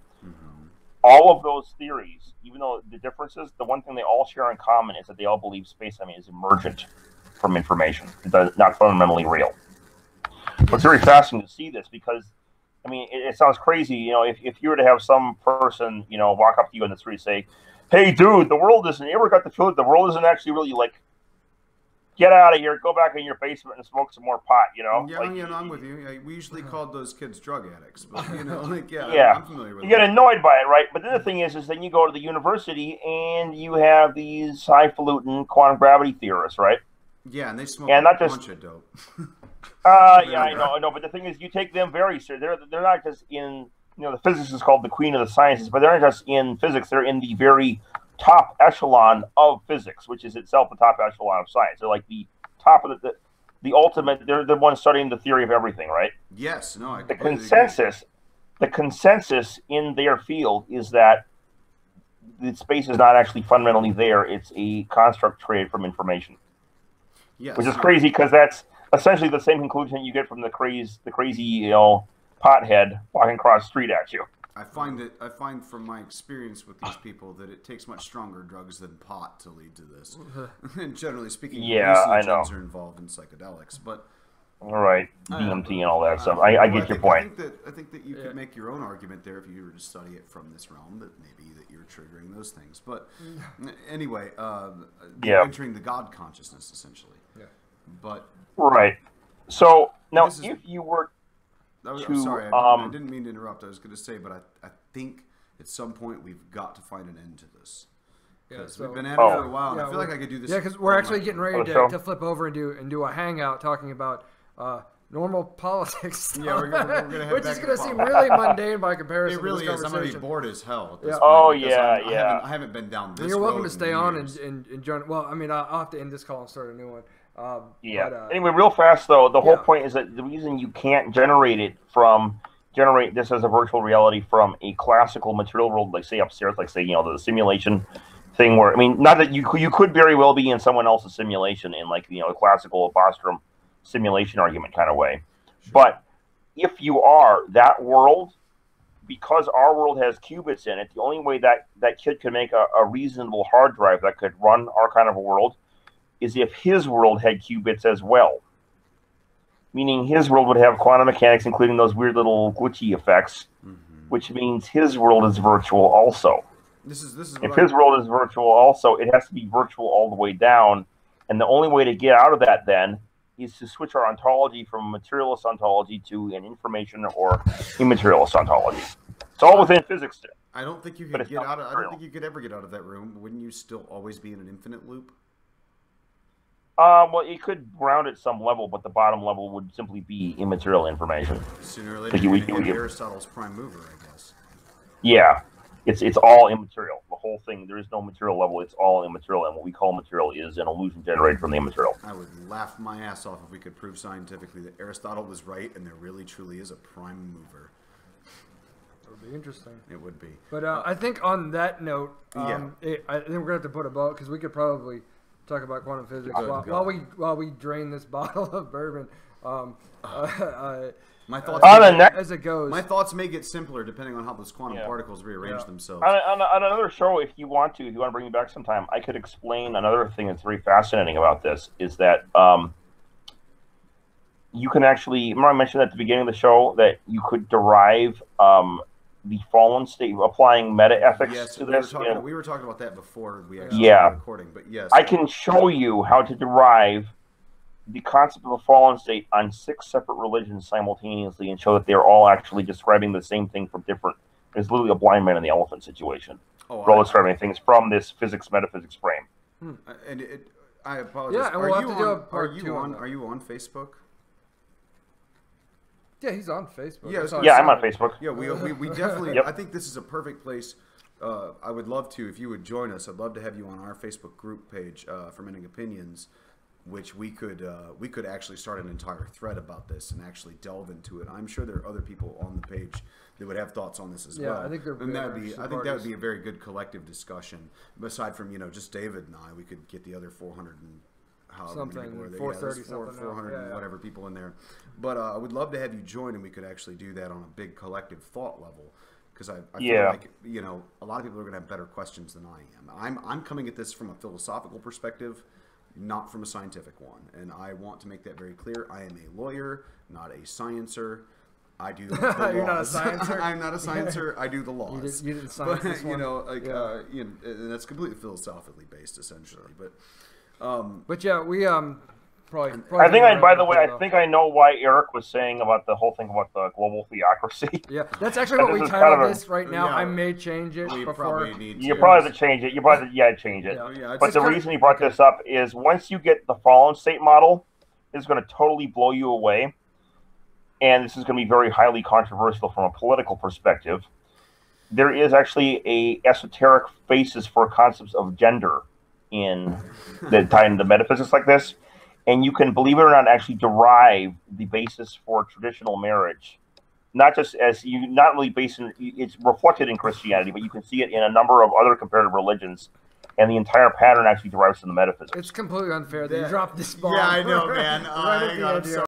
All of those theories, even though the differences, the one thing they all share in common is that they all believe space-time is emergent from information. It's not fundamentally real. But it's very fascinating to see this because, I mean, it sounds crazy, you know, if you were to have some person, you know, walk up to you in the street and say, hey, dude, you ever got the feeling the world isn't actually really like, get out of here, go back in your basement and smoke some more pot, you know? Yeah, no, I'm with you. Yeah, we usually called those kids drug addicts, but, you know, like, I'm familiar with you get annoyed by it, right? But the other thing is then you go to the university and you have these highfalutin quantum gravity theorists, right? Yeah, and they smoke a bunch of dope. Yeah, I know, but the thing is you take them very seriously. They're not just in, you know, the physics is called the queen of the sciences, but they're not just in physics, they're in the very top echelon of physics, which is itself the top echelon of science. They're like the top of the ultimate. They're the ones studying the theory of everything, right? Yes. No. I the consensus in their field is that the space is not actually fundamentally there. It's a construct created from information. Yes. Which is crazy because that's essentially the same conclusion you get from the crazy pothead walking across the street at you. I find from my experience with these people that it takes much stronger drugs than pot to lead to this. And generally speaking, hallucinogens are involved in psychedelics, but all right, DMT and all that stuff. I get your point. I think that you could make your own argument there if you were to study it from this realm, that maybe that you're triggering those things. But anyway, entering the God consciousness essentially. Yeah. But right. So now, if you were I'm sorry, I didn't mean to interrupt. I was going to say, but I think at some point we've got to find an end to this. Because we've been at it for a while, and I feel like I could do this. Yeah, because we're actually getting ready to flip over and do a hangout talking about normal politics stuff. Yeah, we're gonna head which is going to seem really mundane by comparison. It really to this is. I'm going to be bored as hell at this point. Oh, yeah, I haven't been down this road. You're welcome to stay on years. and join. Well, I mean, I'll have to end this call and start a new one. Anyway, real fast though, the whole point is that the reason you can't generate this as a virtual reality from a classical material world, like say upstairs, like say the simulation thing, where not that you could very well be in someone else's simulation in like a classical Bostrom simulation argument kind of way, but if you are that world, because our world has qubits in it, the only way that kid could make a reasonable hard drive that could run our kind of a world is if his world had qubits as well. Meaning his world would have quantum mechanics, including those weird little glitchy effects, which means his world is virtual also. If his world is virtual also, it has to be virtual all the way down. And the only way to get out of that then is to switch our ontology from a materialist ontology to an information or immaterialist ontology. It's all within physics still. I don't think you could get out of. I don't think you could ever get out of that room. Wouldn't you still always be in an infinite loop? Well, you could ground at some level, but the bottom level would simply be immaterial information. Sooner or later, you get Aristotle's prime mover, I guess. Yeah, it's all immaterial. The whole thing, there is no material level. It's all immaterial, and what we call material is an illusion generated from the immaterial. I would laugh my ass off if we could prove scientifically that Aristotle was right, and there really truly is a prime mover. That would be interesting. It would be. But I think on that note, I think we're gonna have to put a bow because we could probably talk about quantum physics while we drain this bottle of bourbon. My thoughts as it goes. My thoughts may get simpler depending on how those quantum particles rearrange themselves. On another show, if you want to bring me back sometime, I could explain another thing that's very fascinating about this is that you can actually, remember I mentioned at the beginning of the show that you could derive the fallen state, applying meta ethics to this. We were talking about that before we actually started recording, but yes. I can show you how to derive the concept of a fallen state on 6 separate religions simultaneously and show that they're all actually describing the same thing from different. It's literally a blind man and the elephant situation. We're all describing things from this metaphysics frame. And I apologize. Yeah, and we'll have to do a part 2 Are you on Facebook? Yeah, he's on Facebook. Yeah, I'm on Facebook. Yeah, we definitely. I think this is a perfect place. I would love to, if you would join us. I'd love to have you on our Facebook group page, Fermenting Opinions, which we could actually start an entire thread about this and actually delve into it. I'm sure there are other people on the page that would have thoughts on this as well. I think that would be a very good collective discussion. Aside from just David and I, we could get the other 400 and something, 430 something, 400 and whatever people in there. But I would love to have you join, and we could actually do that on a big collective thought level. Because I feel like a lot of people are going to have better questions than I am. I'm coming at this from a philosophical perspective, not from a scientific one, and I want to make that very clear. I am a lawyer, not a sciencer. I do the laws. You're not a sciencer? I'm not a sciencer. I do the laws. You didn't science this one. And that's completely philosophically based, essentially. But yeah, we probably I think by the way, I think I know why Eric was saying about the whole thing about the global theocracy. Yeah, that's actually what we titled this right now. I may change it before. You probably have to change it. You probably change it. But the reason he brought this up is once you get the fallen state model, it's going to totally blow you away. And this is going to be very highly controversial from a political perspective. There is actually a esoteric basis for concepts of gender in the tie into metaphysics like this. And you can, believe it or not, actually derive the basis for traditional marriage not just as you not really based in, it's reflected in Christianity, but you can see it in a number of other comparative religions, and the entire pattern actually derives from the metaphysics. It's completely unfair that you dropped this bomb. Yeah, I know, man. Right at the I'm end here. sorry.